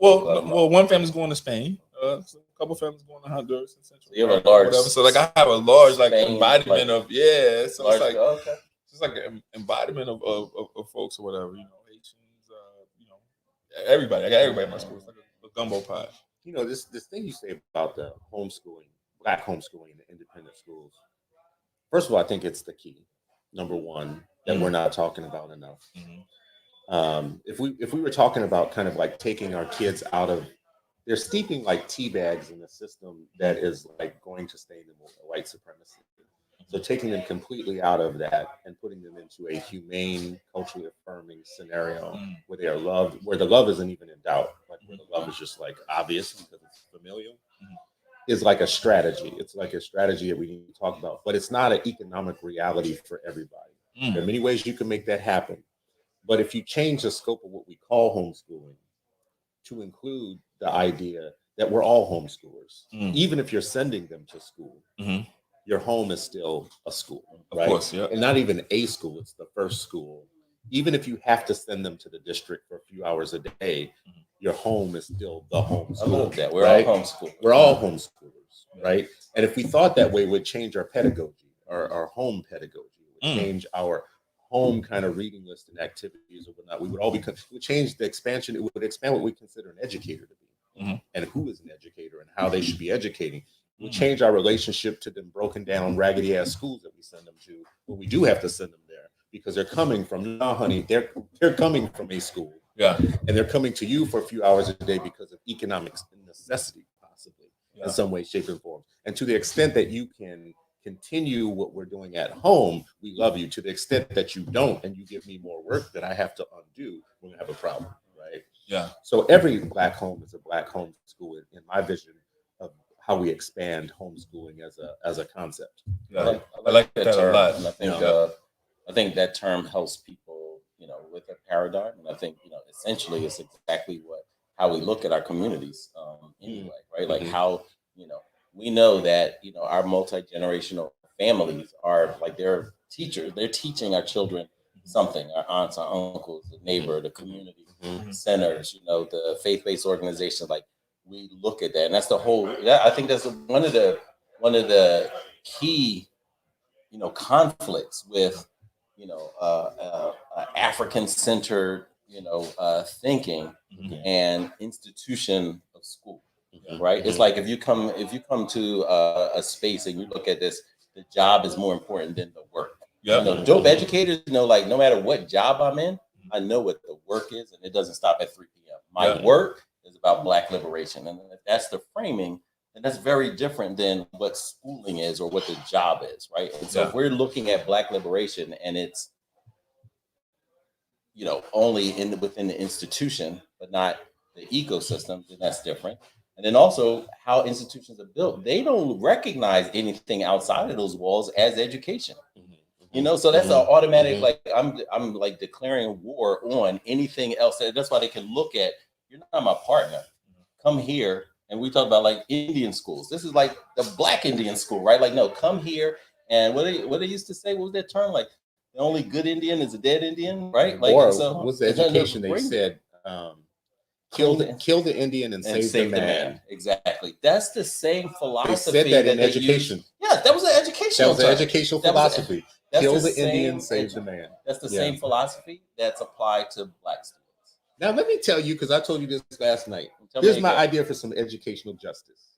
Well, one family's going to Spain. So a couple families going to Honduras and Central. You have a large, whatever. So like I have a large Spain, embodiment of So large, it's like it's like an embodiment of folks or whatever. Haitians. Everybody. I got everybody in my school. It's like a gumbo pot. This thing you say about the homeschooling, Black homeschooling in the independent schools. First of all, I think it's the key. Number one, that we're not talking about enough. If we were talking about kind of like taking our kids out of, they're steeping like tea bags in a system that is like going to stain them with white supremacy. So taking them completely out of that and putting them into a humane, culturally affirming scenario where they are loved, where the love isn't even in doubt, like where the love is just like obvious because it's familial, is like a strategy. It's like a strategy that we need to talk about, but it's not an economic reality for everybody. There are many ways you can make that happen. But if you change the scope of what we call homeschooling to include the idea that we're all homeschoolers, even if you're sending them to school, your home is still a school, right? Of course, yeah. And not even a school, it's the first school. Even if you have to send them to the district for a few hours a day, your home is still the home school. I love that. We're all homeschoolers. We're all homeschoolers, right? And if we thought that way, it would change our pedagogy, our home pedagogy. It would change our home kind of reading list and activities or whatnot. We would all it would change the expansion. It would expand what we consider an educator to be and who is an educator and how they should be educating. It would change our relationship to them broken down, raggedy ass schools that we send them to when we do have to send them there because they're coming from, no, honey, they're coming from a school. Yeah. And they're coming to you for a few hours a day because of economic necessity, possibly in some way, shape, and form. And to the extent that you can continue what we're doing at home, we love you. To the extent that you don't and you give me more work that I have to undo, we're gonna have a problem, right? Yeah. So every Black home is a Black home school in my vision of how we expand homeschooling as a concept. Yeah, I like that term a lot. And I think that term helps people, with a paradigm. And I think, essentially it's exactly how we look at our communities anyway, right? Like how, we know that, our multi-generational families are like they're teachers. They're teaching our children something, our aunts, our uncles, the neighbor, the community centers, the faith-based organizations. Like we look at that. And that's the whole, I think that's one of the key, conflicts with, African-centered, thinking and institution of school. Right. It's like if you come to a space and you look at this, the job is more important than the work. Yeah. Dope educators, like no matter what job I'm in, I know what the work is, and it doesn't stop at 3 p.m. My work is about Black liberation. And if that's the framing, then that's very different than what schooling is or what the job is, right? And so if we're looking at Black liberation and it's, only within the institution, but not the ecosystem, then that's different. And then also how institutions are built, they don't recognize anything outside of those walls as education. So that's an automatic, like I'm like declaring war on anything else. That's why they can look at, you're not my partner. Come here. And we talk about like Indian schools. This is like the Black Indian school, right? Like, no, come here. And what they used to say, what was that term? Like the only good Indian is a dead Indian, right? Like, or so what's the education they said? Kill the Indian and save the man. Exactly. That's the same philosophy. They said that in education. That was an educational. That was an educational philosophy. Kill the Indian, save the man. That's the same philosophy that's applied to Black students. Now let me tell you, because I told you this last night. Here's my idea for some educational justice.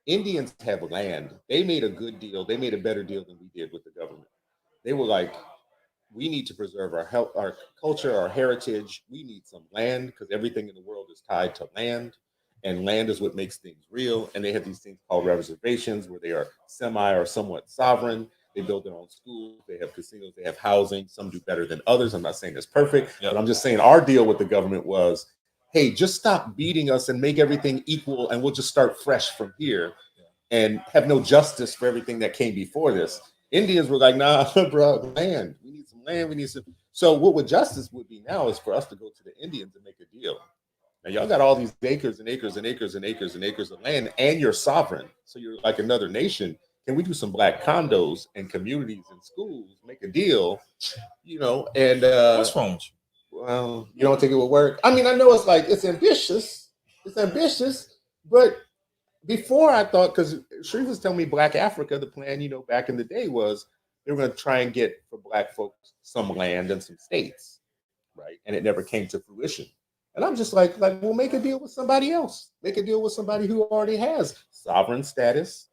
Indians have land. They made a good deal. They made a better deal than we did with the government. They were like, we need to preserve our culture, our heritage. We need some land because everything in the world is tied to land, and land is what makes things real. And they have these things called reservations where they are semi or somewhat sovereign. They build their own schools. They have casinos. They have housing. Some do better than others. I'm not saying it's perfect, but I'm just saying our deal with the government was, hey, just stop beating us and make everything equal, and we'll just start fresh from here and have no justice for everything that came before this. Indians were like, nah, bro, land. We need some land. We need some. So what justice would be now is for us to go to the Indians and make a deal. Now y'all got all these acres and acres and acres and acres and acres of land, and you're sovereign. So you're like another nation. Can we do some black condos and communities and schools? Make a deal, And What's wrong with you? well, you don't think it would work? I mean, I know it's ambitious. It's ambitious, but before I thought, because Sharif was telling me Black Africa, the plan, back in the day was they were going to try and get for Black folks some land and some states, right? And it never came to fruition. And I'm just like, we'll make a deal with somebody else. Make a deal with somebody who already has sovereign status,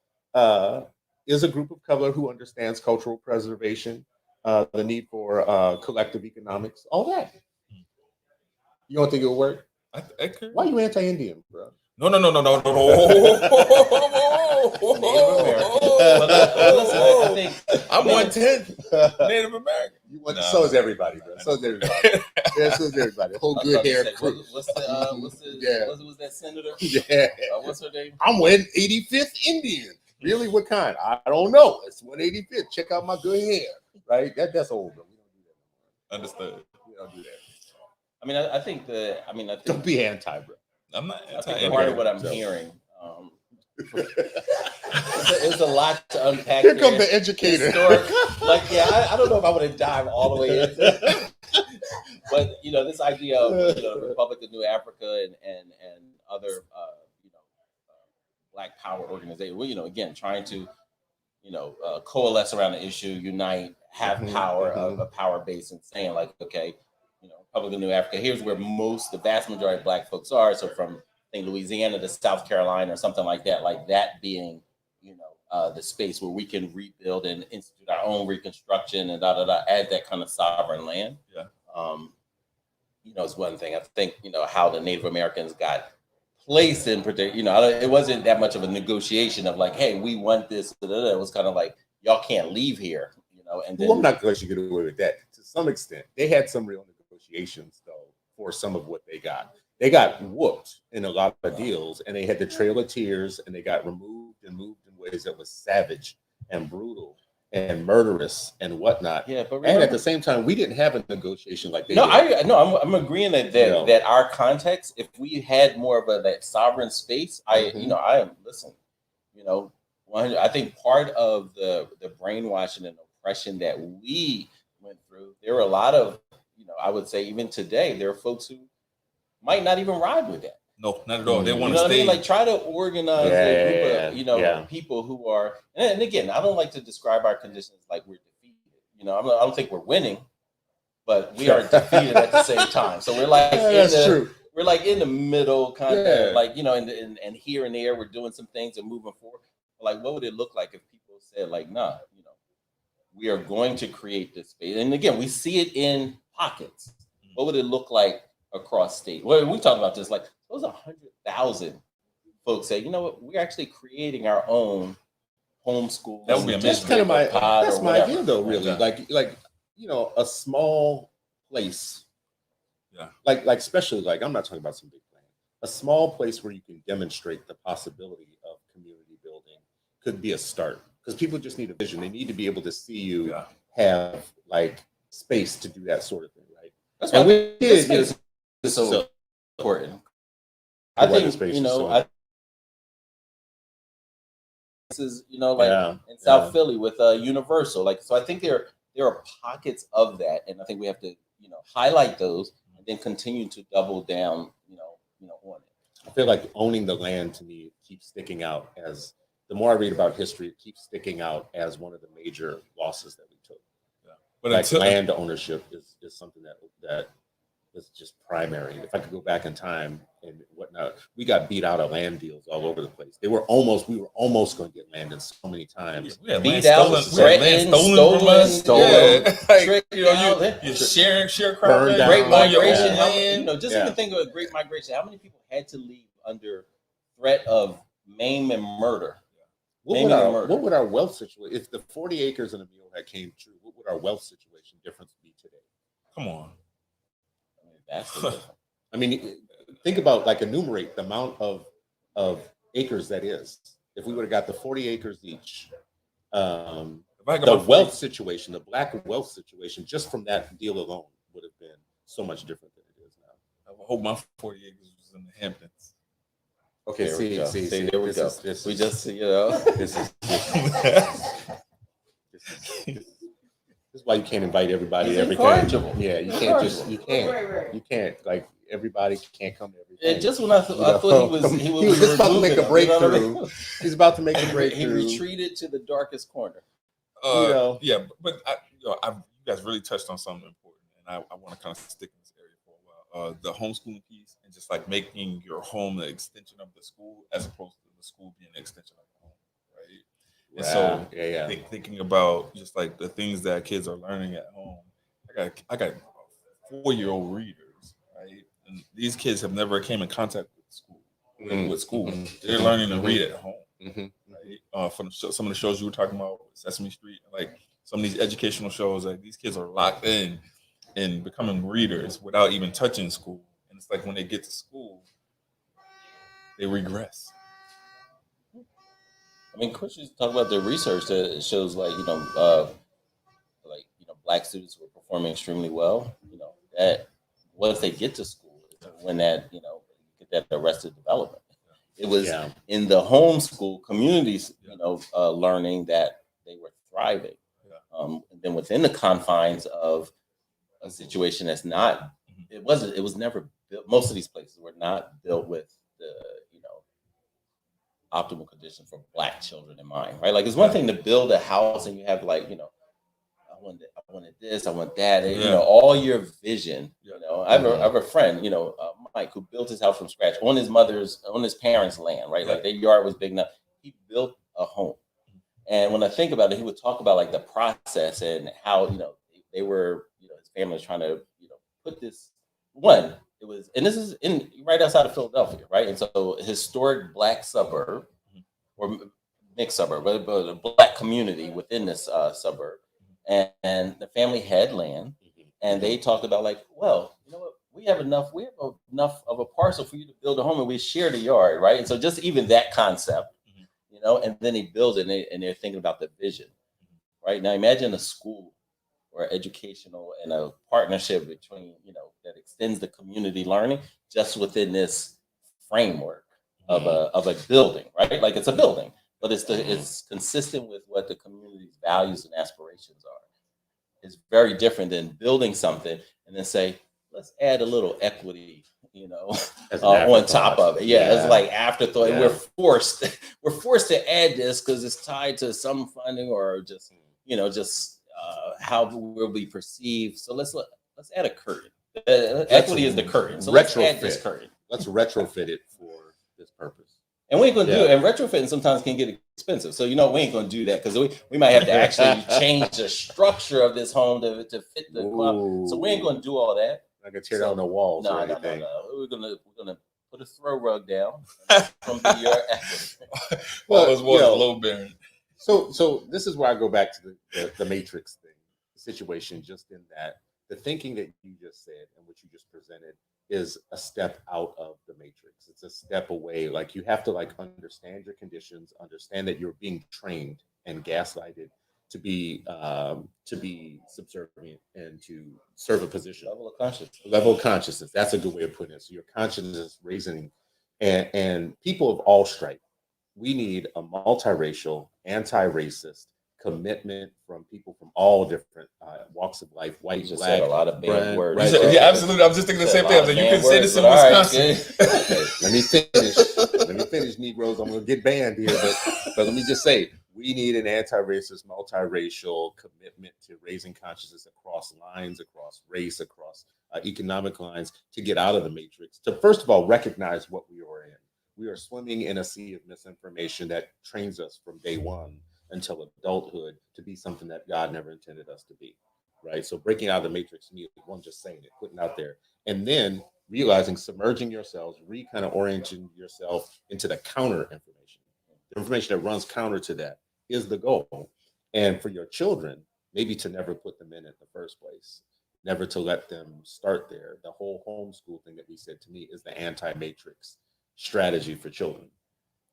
is a group of color who understands cultural preservation, the need for collective economics, all that. You don't think it'll work? I could. Why are you anti-Indian, bro? No. Native American. Well, listen, I think I'm 110. Native American. So is everybody, bro. So is everybody. Yeah, so is everybody. Whole good hair crew. What's that senator? Yeah. What's her name? I'm 185th Indian. Really? What kind? I don't know. It's 185th. Check out my good hair. Right? That's old, bro. We don't do that. Understood. We don't do that. I mean, I think Don't be anti, bro. I'm not. I think part of what I'm hearing. It's a lot to unpack. Here comes the educator. I don't know if I want to dive all the way into it. But this idea of the Republic of New Africa and other Black Power organizations. Well, again, trying to coalesce around the issue, unite, have power of a power base, and saying like, okay, Republic of New Africa. Here's where the vast majority of Black folks are. So from Louisiana to South Carolina or something like that being the space where we can rebuild and institute our own reconstruction and add that kind of sovereign land. Yeah. It's one thing. I think how the Native Americans got placed in particular. It wasn't that much of a negotiation of like, hey, we want this. It was kind of like, y'all can't leave here. And then, I'm not going to let you get away with that. To some extent, they had some real negotiations though for some of what they got. They got whooped in a lot of deals, and they had the Trail of Tears, and they got removed and moved in ways that was savage and brutal and murderous and whatnot. Yeah, but and at the same time, we didn't have a negotiation like they did. I'm agreeing that our context, if we had more of that sovereign space, I think part of the brainwashing and oppression that we went through, there were a lot of, I would say even today, there are folks who might not even ride with that. No, not at all. They want to stay. What I mean? Like try to organize a group of, people who are, and again, I don't like to describe our conditions like we're defeated. I don't think we're winning, but we are defeated at the same time. So we're like, we're like in the middle, kind of like, and here and there, we're doing some things and moving forward. Like, what would it look like if people said like, nah, we are going to create this space? And again, we see it in pockets. What would it look like across state? Well, we talk about this, like those 100,000 folks say, we're actually creating our own homeschool. That would be amazing. That's kind of my idea, though. Really, like a small place. Yeah. Like especially like I'm not talking about some big plan. A small place where you can demonstrate the possibility of community building could be a start, because people just need a vision. They need to be able to see you have like space to do that sort of thing, right? That's why space is so important. I think this is in South Philly with Universal. Like, so I think there are pockets of that, and I think we have to highlight those and then continue to double down on it. I feel like owning the land to me keeps sticking out as, the more I read about history, it keeps sticking out as one of the major losses that we took. Yeah. But like land ownership is something that is just primary. If I could go back in time and whatnot, we got beat out of land deals all over the place. We were almost going to get land in so many times. Yeah, beat out, stolen. You share Great migration. Just even think of a great migration. How many people had to leave under threat of maim and murder? What would our wealth situation, if the 40 acres and a mule had came true, what would our wealth situation difference be today? Come on. I mean, think about, like, enumerate the amount of acres that is. If we would have got the 40 acres each, the wealth situation, the Black wealth situation, just from that deal alone, would have been so much different than it is now. I hope my 40 acres was in the Hamptons. Okay, There see, there we go. We just, you know, this is why you can't invite everybody He's to everything. incorrigible. Yeah, you He's can't just incorrigible. you can't like everybody can't come to everything. And just when I thought he was just about to make a breakthrough. You know what I mean? He's about to make a breakthrough. He retreated to the darkest corner. Yeah, but you guys really touched on something important, and I want to kind of stick in this area for a while. The homeschooling piece, and just like making your home an extension of the school, as opposed to the school being an extension of the home, right? And so, thinking about just like the things that kids are learning at home. I got 4-year-old readers, right? And these kids have never came in contact with school. With school, they're learning to read at home. Right? From some of the shows you were talking about, Sesame Street, like some of these educational shows, like these kids are locked in and becoming readers without even touching school. And it's like when they get to school, they regress. I mean, Chris used to talk about the research that shows, like, Black students were performing extremely well. You know, that once they get to school, when that, get that arrested development. It was in the homeschool communities, learning that they were thriving. And then within the confines of a situation that's not, it was never built. Most of these places were not built with the, optimal condition for Black children in mind, right? Like, it's one thing to build a house and you have like, I wanted this, I want that, and, all your vision. I have a friend, Mike, who built his house from scratch on his parents' land, right? Like, their yard was big enough. He built a home, and when I think about it, he would talk about like the process and how they were, his family was trying to put this one. It was, and this is in right outside of Philadelphia, right? And so, historic Black suburb or mixed suburb, but a Black community within this suburb. And the family had land, and they talked about like, well, you know what, we have enough of a parcel for you to build a home, and we share the yard, right? And so just even that concept, and then they build it, and they're thinking about the vision, right? Now imagine a school or educational and a partnership between, that extends the community learning just within this framework of a building, right? Like, it's a building, but it's consistent with what the community's values and aspirations are. It's very different than building something and then say, let's add a little equity, on top of it. It's like afterthought. And we're forced to add this because it's tied to some funding or just, how we'll be perceived. So let's add a curtain. Equity is the curtain. So let's add this curtain. Let's retrofit it for this purpose. And we ain't gonna do it. And retrofitting sometimes can get expensive. So we ain't gonna do that because we might have to actually change the structure of this home to fit the club. So we ain't gonna do all that. I can tear down the walls or anything. No. We're gonna put a throw rug down from the equity. Well, it was low bearing. So this is where I go back to the Matrix thing, the situation, just in that the thinking that you just said and what you just presented is a step out of the Matrix. It's a step away. Like, you have to understand your conditions, understand that you're being trained and gaslighted to be subservient and to serve a position. Level of consciousness. That's a good way of putting it. So your consciousness is raising, and people of all stripes. We need a multiracial, anti-racist commitment from people from all different walks of life, white, you just black, said a lot of bad words. Right? Absolutely. I'm just thinking the same thing. I was like, you can say this in Wisconsin. Okay, let me finish, Negroes. I'm going to get banned here, but let me just say, we need an anti-racist, multiracial commitment to raising consciousness across lines, across race, across economic lines, to get out of the Matrix. To first of all recognize what we are in. We are swimming in a sea of misinformation that trains us from day one until adulthood to be something that God never intended us to be, right? So breaking out of the Matrix means one, just saying it, putting out there, and then realizing, submerging yourselves, kind of orienting yourself into the counter information. The information that runs counter to that is the goal. And for your children, maybe to never put them in the first place, never to let them start there. The whole homeschool thing that we said, to me, is the anti-Matrix strategy for children.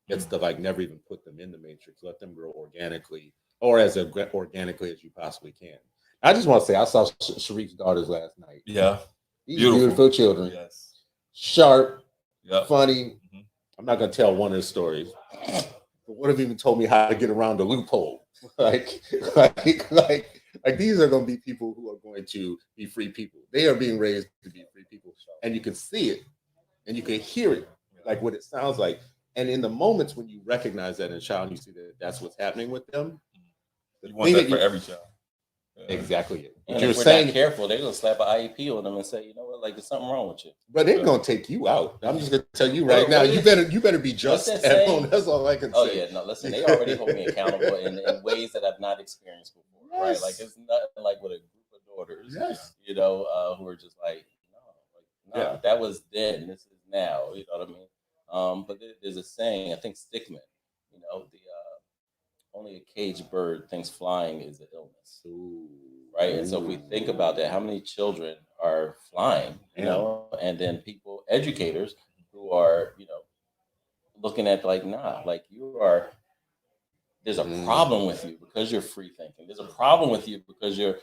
It's the never even put them in the Matrix, let them grow organically or as organically as you possibly can. I just want to say, I saw Sharif's daughters last night. Yeah. These beautiful children. Yes. Sharp, Yep. funny. Mm-hmm. I'm not going to tell one of the stories, but one of them even told me how to get around the loophole. like these are going to be people who are going to be free people. They are being raised to be free people. And you can see it and you can hear it, like what it sounds like. And in the moments when you recognize that in a child, and you see that that's what's happening with them. You want that for every child. Yeah. Exactly. And if we're not careful, they're gonna slap an IEP on them and say, you know what, like there's something wrong with you. But they're gonna take you out. I'm just gonna tell you right now. You better be just at home. That's all I can say. Oh yeah, no, listen, they already hold me accountable in ways that I've not experienced before. Yes. Right? Like it's nothing like with a group of daughters, yes. You know, who are just like, no, that was then, this is now. You know what I mean? But there's a saying, I think Stickman, you know, the only a caged bird thinks flying is an illness. Ooh. Right. And so if we think about that, how many children are flying, you know, and then people, educators who are, you know, looking at like, nah, like there's a problem with you because you're free thinking. There's a problem with you because you're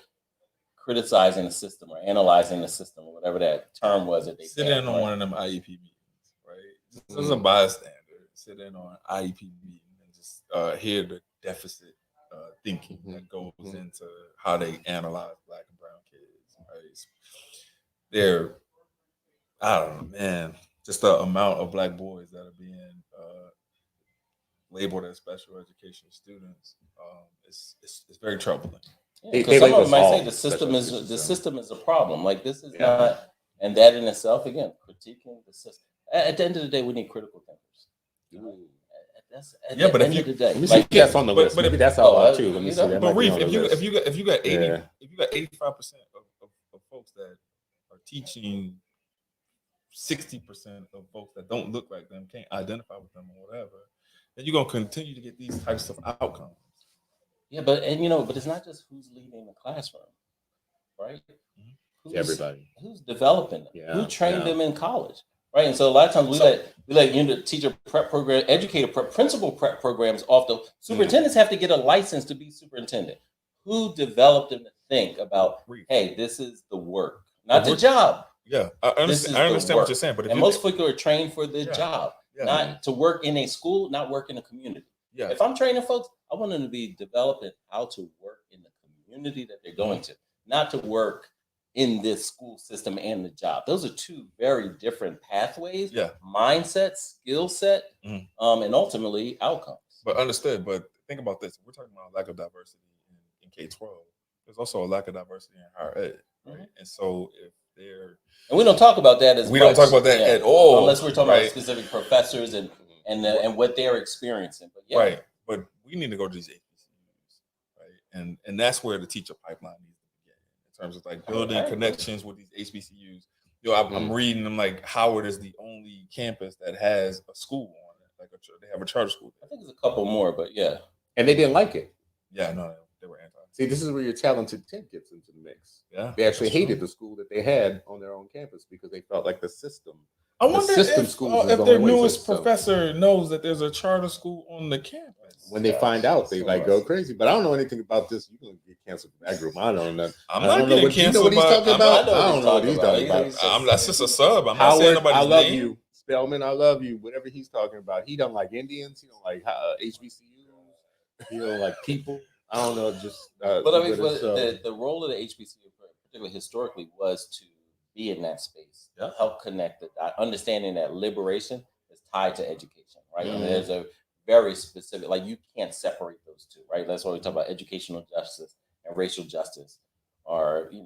criticizing the system or analyzing the system or whatever that term was that they sit in on one of them IEP meetings, right? Just as a bystander, sit in on IEP meeting and just hear the deficit thinking that goes into how they analyze Black and brown kids. Right? They're, I don't know, man, just the amount of Black boys that are being labeled as special education students it's very troubling. Because some of them might say the system is a problem. Like this is not, and that in itself, again, critiquing the system. At the end of the day, we need critical thinkers. That's at the end of the day. Like, that's on the list. But maybe that's all too. Let me see. But Reef, if you got 85% of folks that are teaching 60% of folks that don't look like them, can't identify with them or whatever, then you're gonna continue to get these types of outcomes. Yeah, but it's not just who's leading the classroom, right? Everybody. Who's developing them? Who trained them in college? Right, and so a lot of times we let teacher prep program, educator prep, principal prep programs off. The superintendents have to get a license to be superintendent. Who developed them to think about? Hey, this is the work, not the job. Yeah, I understand what you're saying, but most people are trained for the job, not to work in a school, not work in a community. Yeah, if I'm training folks, I want them to be developing how to work in the community that they're going to, not to work in this school system and the job. Those are two very different pathways, mindset, skill set, and ultimately outcomes. But understood. But think about this. We're talking about lack of diversity in K-12. There's also a lack of diversity in higher ed. Right? And so if they're... And we don't talk about that as we don't talk about that at all. Unless we're talking about specific professors and what they're experiencing. But right. But we need to go to these HBCUs, right? And that's where the teacher pipeline needs to begin in terms of like building connections with these HBCUs. I'm reading them like Howard is the only campus that has a school on it. Like they have a charter school. I think there's a couple more, but and they didn't like it. Yeah, no, they were anti. See, this is where your talented 10 gets into the mix. Yeah, they actually hated the school that they had on their own campus because they felt like the system. I wonder if their newest professor knows that there's a charter school on the campus. When they find out, they go crazy. But I don't know anything about this. You're going to get canceled from that group. I don't know. I'm not getting canceled. You know what he's talking about? I don't know what he's talking about. That's just a sub. I'm not saying nobody's I love name. You. Spellman, I love you. Whatever he's talking about. He don't like Indians. He don't like HBCUs. He don't like people. I don't know. Just but I mean, the role of the HBCU, particularly historically, was to be in that space, help connect it. Understanding that liberation is tied to education, right? And there's a very specific, like you can't separate those two, right? That's why we talk about educational justice and racial justice, or you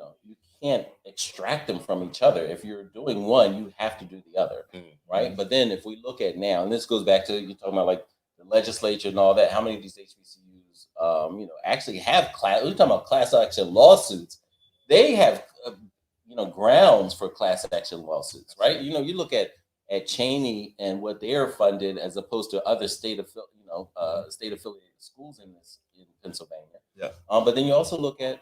can't extract them from each other. If you're doing one, you have to do the other, right? But then if we look at now, and this goes back to you're talking about like the legislature and all that, how many of these HBCUs, actually have class? We're talking about class action lawsuits. They have grounds for class action lawsuits, right? You look at Cheney and what they're funded as opposed to other state affiliated schools in Pennsylvania. Yeah. But then you also look at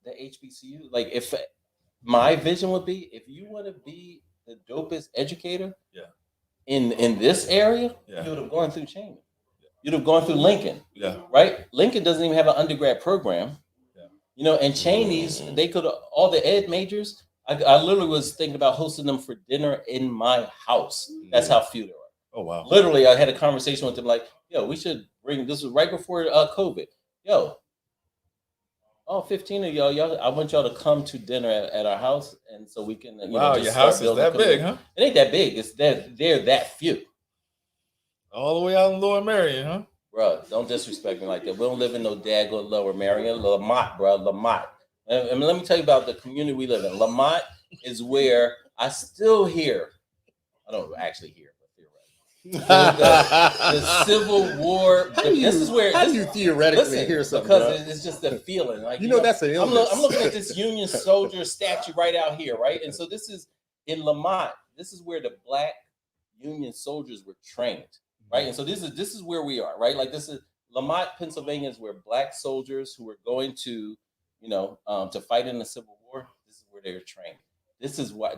the HBCU. Like if my vision would be, if you want to be the dopest educator in this area, you would have gone through Cheney. you'd have gone through Lincoln. Yeah. Right? Lincoln doesn't even have an undergrad program. Yeah. You know, and Cheney's, they could all the ed majors. I literally was thinking about hosting them for dinner in my house. That's how few there are. Oh wow. Literally, I had a conversation with them like, yo, we should bring, this was right before COVID. Yo, all 15 of y'all, I want y'all to come to dinner at our house, and so we can, Wow, just your start house is building that community. big, huh? It ain't that big. It's that they're that few. All the way out in Lower Marion, huh? Bruh, don't disrespect me like that. We don't live in no daggone Lower Marion. Lamont, bro, Lamont. And let me tell you about the community we live in. Lamont is where I still hear, I don't actually hear, but theoretically. The Civil War. This is where. How do you theoretically hear something? Because it's just the feeling. Like that's an illness. I'm looking at this Union soldier statue right out here, right? And so this is in Lamont. This is where the Black Union soldiers were trained. Right, and so this is where we are, right? Like this is Lamont, Pennsylvania, is where Black soldiers who were going to, to fight in the Civil War. This is where they were trained. This is where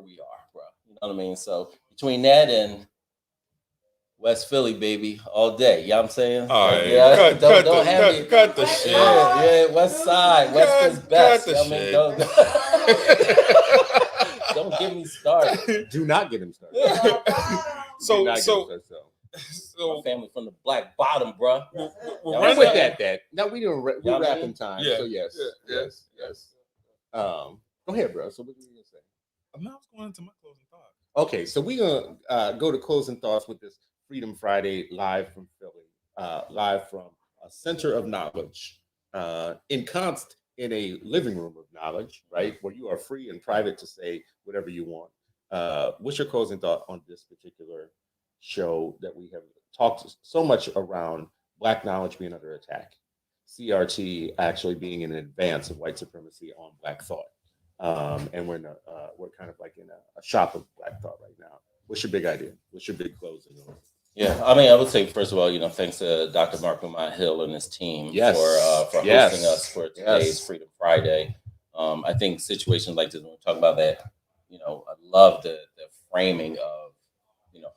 we are, bro. You know what I mean? So between that and West Philly, baby, all day. You know what I'm saying? All right, yeah, cut the shit. Yeah, West Side, West is best. Cut the shit. Don't get me started. Do not get him started. So my family from the Black Bottom, bro. We're with that. Now we wrapping time. Yeah. So yes. Go ahead, bro. So what were you gonna say? I was going into my closing thoughts. Okay, so we're gonna go to closing thoughts with this Freedom Friday live from Philly, live from a center of knowledge, ensconced in a living room of knowledge, right, where you are free and private to say whatever you want. What's your closing thought on this particular show that we have talked so much around Black knowledge being under attack, CRT actually being in advance of white supremacy on Black thought, and we're kind of like in a shop of Black thought right now. What's your big idea? What's your big closing? Yeah, I mean, I would say first of all, thanks to Dr. Mark Lamont Hill and his team for hosting us for today's Freedom Friday. I think situations like this, when we talk about that, I love the framing of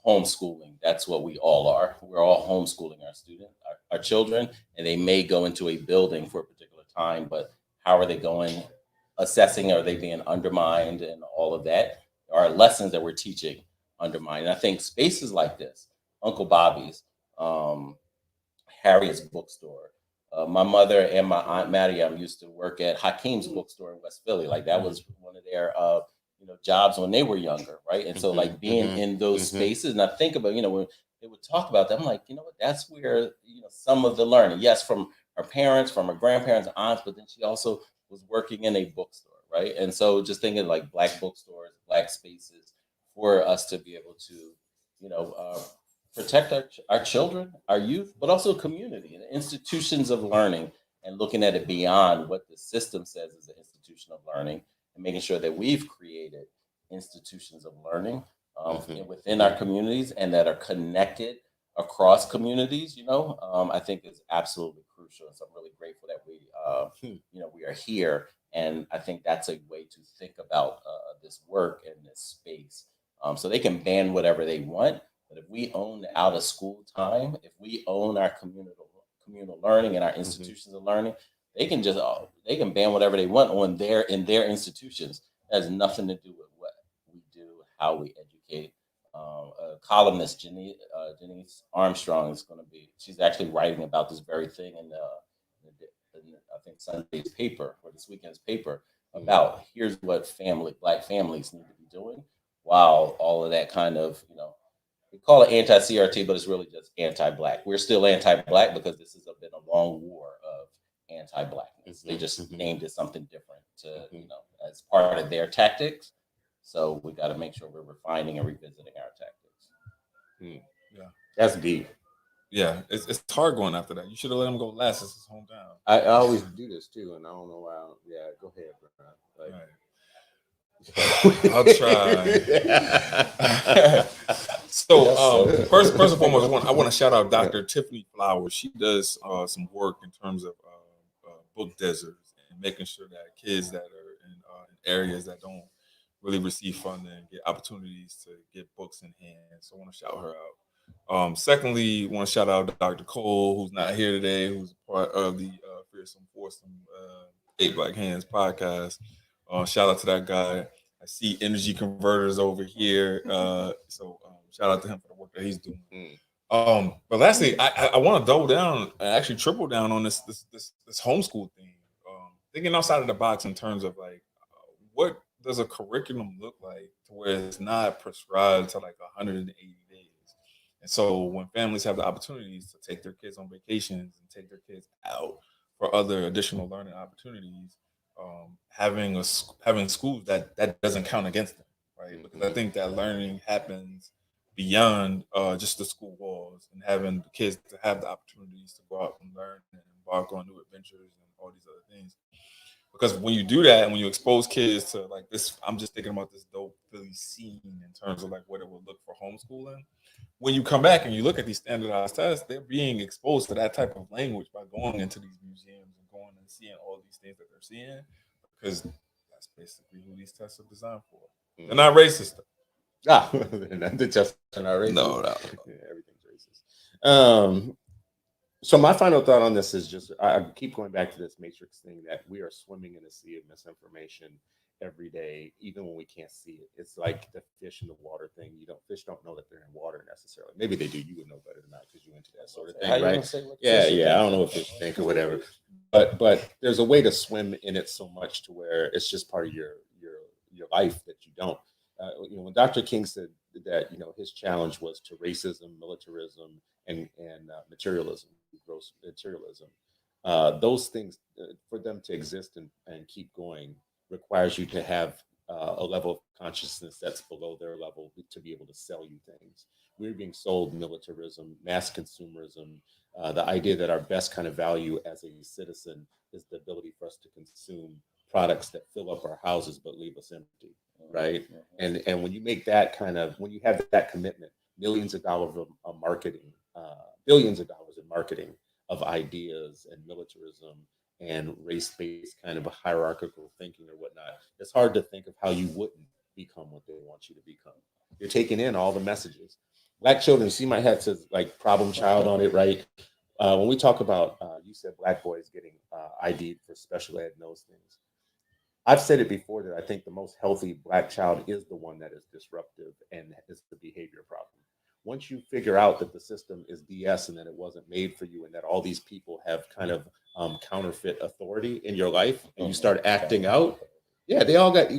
homeschooling. That's what we all are. We're all homeschooling our students, our children, and they may go into a building for a particular time, but how are they going? Assessing, are they being undermined, and all of that? Our lessons that we're teaching undermined. And I think spaces like this, Uncle Bobbie's, Harriet's Bookstore. My mother and my Aunt Maddie used to work at Hakeem's Bookstore in West Philly. Like that was one of their jobs when they were younger, right? And so like being in those spaces, and I think about when they would talk about that, I'm like, what? That's where some of the learning, yes, from her parents, from her grandparents, aunts, but then she also was working in a bookstore, right? And so just thinking like Black bookstores, Black spaces for us to be able to protect our children, our youth, but also community and institutions of learning, and looking at it beyond what the system says is an institution of learning, and making sure that we've created institutions of learning within our communities and that are connected across communities, I think is absolutely crucial. And so I'm really grateful that we are here. And I think that's a way to think about this work and this space. So they can ban whatever they want, but if we own the out of school time, if we own our communal learning and our institutions of learning, they can ban whatever they want in their institutions. It has nothing to do with what we do, how we educate. Columnist Janice Armstrong is going to she's actually writing about this very thing in I think Sunday's paper or this weekend's paper about here's what Black families need to be doing, while all of that kind of we call it anti-CRT, but it's really just anti-Black. We're still anti-Black because this has been a long war of anti-Blackness. They just named it something different to as part of their tactics. So we got to make sure we're refining and revisiting our tactics. Yeah, that's deep. Yeah, it's hard going after that. You should have let him go last. It's his hometown. I always do this too, and I don't know why. Yeah, go ahead, bro. Like, I'll try. So, first and foremost, I want to shout out Dr. Tiffany Flowers. She does some work in terms of book deserts and making sure that kids that are in areas that don't really receive funding get opportunities to get books in hand. So I want to shout her Secondly, want to shout out Dr. Cole, who's not here today, who's a part of the Fearsome Foursome 8 Black Hands podcast. Shout out to that guy. I see Energy Converters over here. So shout out to him for the work that he's doing. But lastly, I want to double down and actually triple down on this homeschool thing. Thinking outside of the box in terms of like what does a curriculum look like to where it's not prescribed to like 180 days. And so when families have the opportunities to take their kids on vacations and take their kids out for other additional learning opportunities, having schools that doesn't count against them, right? Because I think that learning happens beyond just the school walls, and having the kids to have the opportunities to go out and learn and embark on new adventures and all these other things. Because when you do that and when you expose kids to like this, I'm just thinking about this dope Philly scene in terms of like what it would look for homeschooling. When you come back and you look at these standardized tests, they're being exposed to that type of language by going into these museums and going and seeing all these things that they're seeing, because that's basically who these tests are designed for. They're not racist. The tests are not racist. No. Yeah, everything's racist. So my final thought on this is just I keep going back to this matrix thing that we are swimming in a sea of misinformation every day, even when we can't see it. It's like the fish in the water thing. Fish don't know that they're in water necessarily. Maybe they do. You would know better than I because you into that sort of thing, right? Yeah. I don't know what fish think or whatever, but there's a way to swim in it so much to where it's just part of your life that you don't. When Dr. King said that, his challenge was to racism, militarism, and materialism, gross materialism. Those things, for them to exist and keep going, requires you to have a level of consciousness that's below their level to be able to sell you things. We're being sold militarism, mass consumerism, the idea that our best kind of value as a citizen is the ability for us to consume products that fill up our houses but leave us empty, right? And when you make that when you have that commitment, millions of dollars of marketing, billions of dollars in marketing of ideas and militarism and race-based kind of a hierarchical thinking or whatnot, it's hard to think of how you wouldn't become what they want you to become. You're taking in all the messages. Black children, see my hat says like problem child on it, right? When we talk about, you said black boys getting ID'd for special ed and those things. I've said it before that I think the most healthy black child is the one that is disruptive and is the behavior problem. Once you figure out that the system is BS and that it wasn't made for you and that all these people have kind of counterfeit authority in your life and you start acting out, they all got,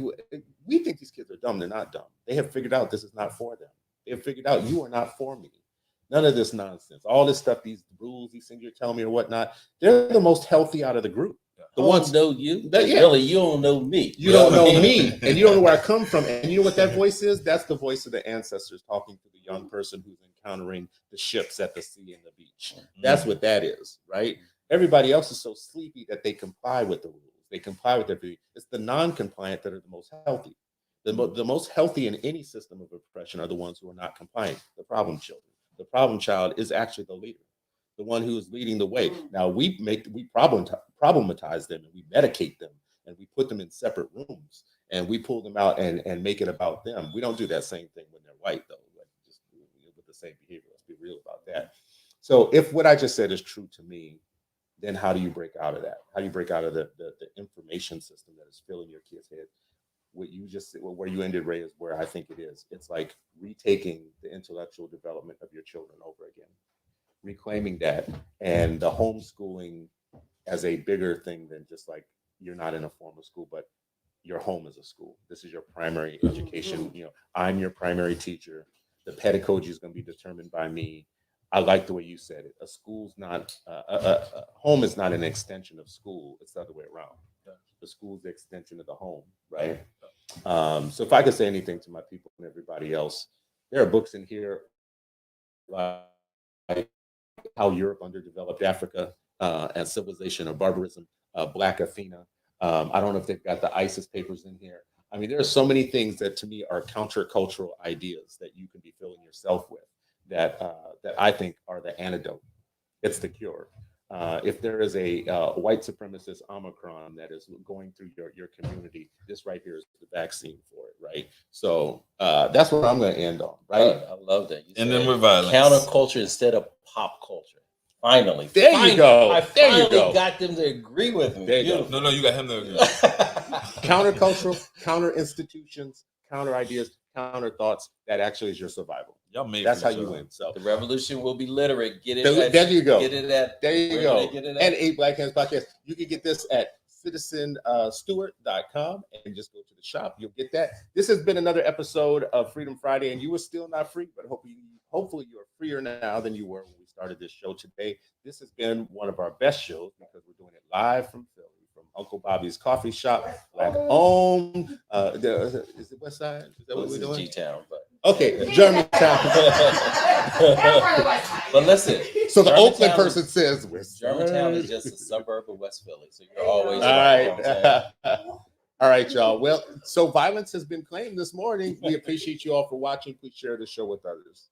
we think these kids are dumb. They're not dumb. They have figured out this is not for them. They have figured out you are not for me. None of this nonsense. All this stuff, these rules, these things you're telling me or whatnot, they're the most healthy out of the group. The ones know you, really, you don't know me. You don't know me, and you don't know where I come from. And you know what that voice is? That's the voice of the ancestors talking to the young person who's encountering the ships at the sea and the beach. That's what that is, right? Everybody else is so sleepy that they comply with the rules. They comply with everything. It's the non-compliant that are the most healthy. The most healthy in any system of oppression are the ones who are not compliant, the problem children. The problem child is actually the leader, the one who is leading the way. Now we problematize them and we medicate them and we put them in separate rooms and we pull them out and make it about them. We don't do that same thing when they're white though, like just with the same behavior. Let's be real about that. So if what I just said is true to me, then how do you break out of that? How do you break out of the information system that is filling your kid's head? What you just said, where you ended, Ray, is where I think it is. It's like retaking the intellectual development of your children over again, reclaiming that, and the homeschooling as a bigger thing than just like you're not in a formal school, but your home is a school. This is your primary education. I'm your primary teacher. The pedagogy is going to be determined by me. I like the way you said it. A school's not a home is not an extension of school. It's the other way around. The school is the extension of the home, right? So if I could say anything to my people and everybody else, there are books in here like How Europe Underdeveloped Africa and Civilization of Barbarism, Black Athena. I don't know if they've got the ISIS papers in here. I mean, there are so many things that to me are countercultural ideas that you can be filling yourself with that I think are the antidote. It's the cure. If there is a white supremacist Omicron that is going through your community, this right here is the vaccine for it, right? So that's what I'm going to end on, right? I love that. You And said then with violence. counterculture instead of pop culture. Finally, There you go. I There you finally go. got them to agree with me. There you go. Beautiful. No, you got him to agree. Countercultural, counter institutions, counter ideas, counter thoughts. That actually is your survival. Y'all made That's for how each you other. win. So The revolution will be literate. Get it. there you go. Get it at. There you where go. do they get it at? And 8 Black Hands Podcast. You can get this at citizenstewart.com and just go to the shop. You'll get that. This has been another episode of Freedom Friday, and you were still not free, but hopefully you are freer now than you were when we started this show today. This has been one of our best shows because we're doing it live from Philly, from Uncle Bobbie's coffee shop, Black owned. Is it West Side? Is that what we're doing? G-Town, but Okay, Germantown. but listen. So the Germantown Oakland person says West Side. Germantown is just a suburb of West Philly, so you're always All right. right. All right, y'all. Well, so violence has been claimed this morning. We appreciate you all for watching. Please share the show with others.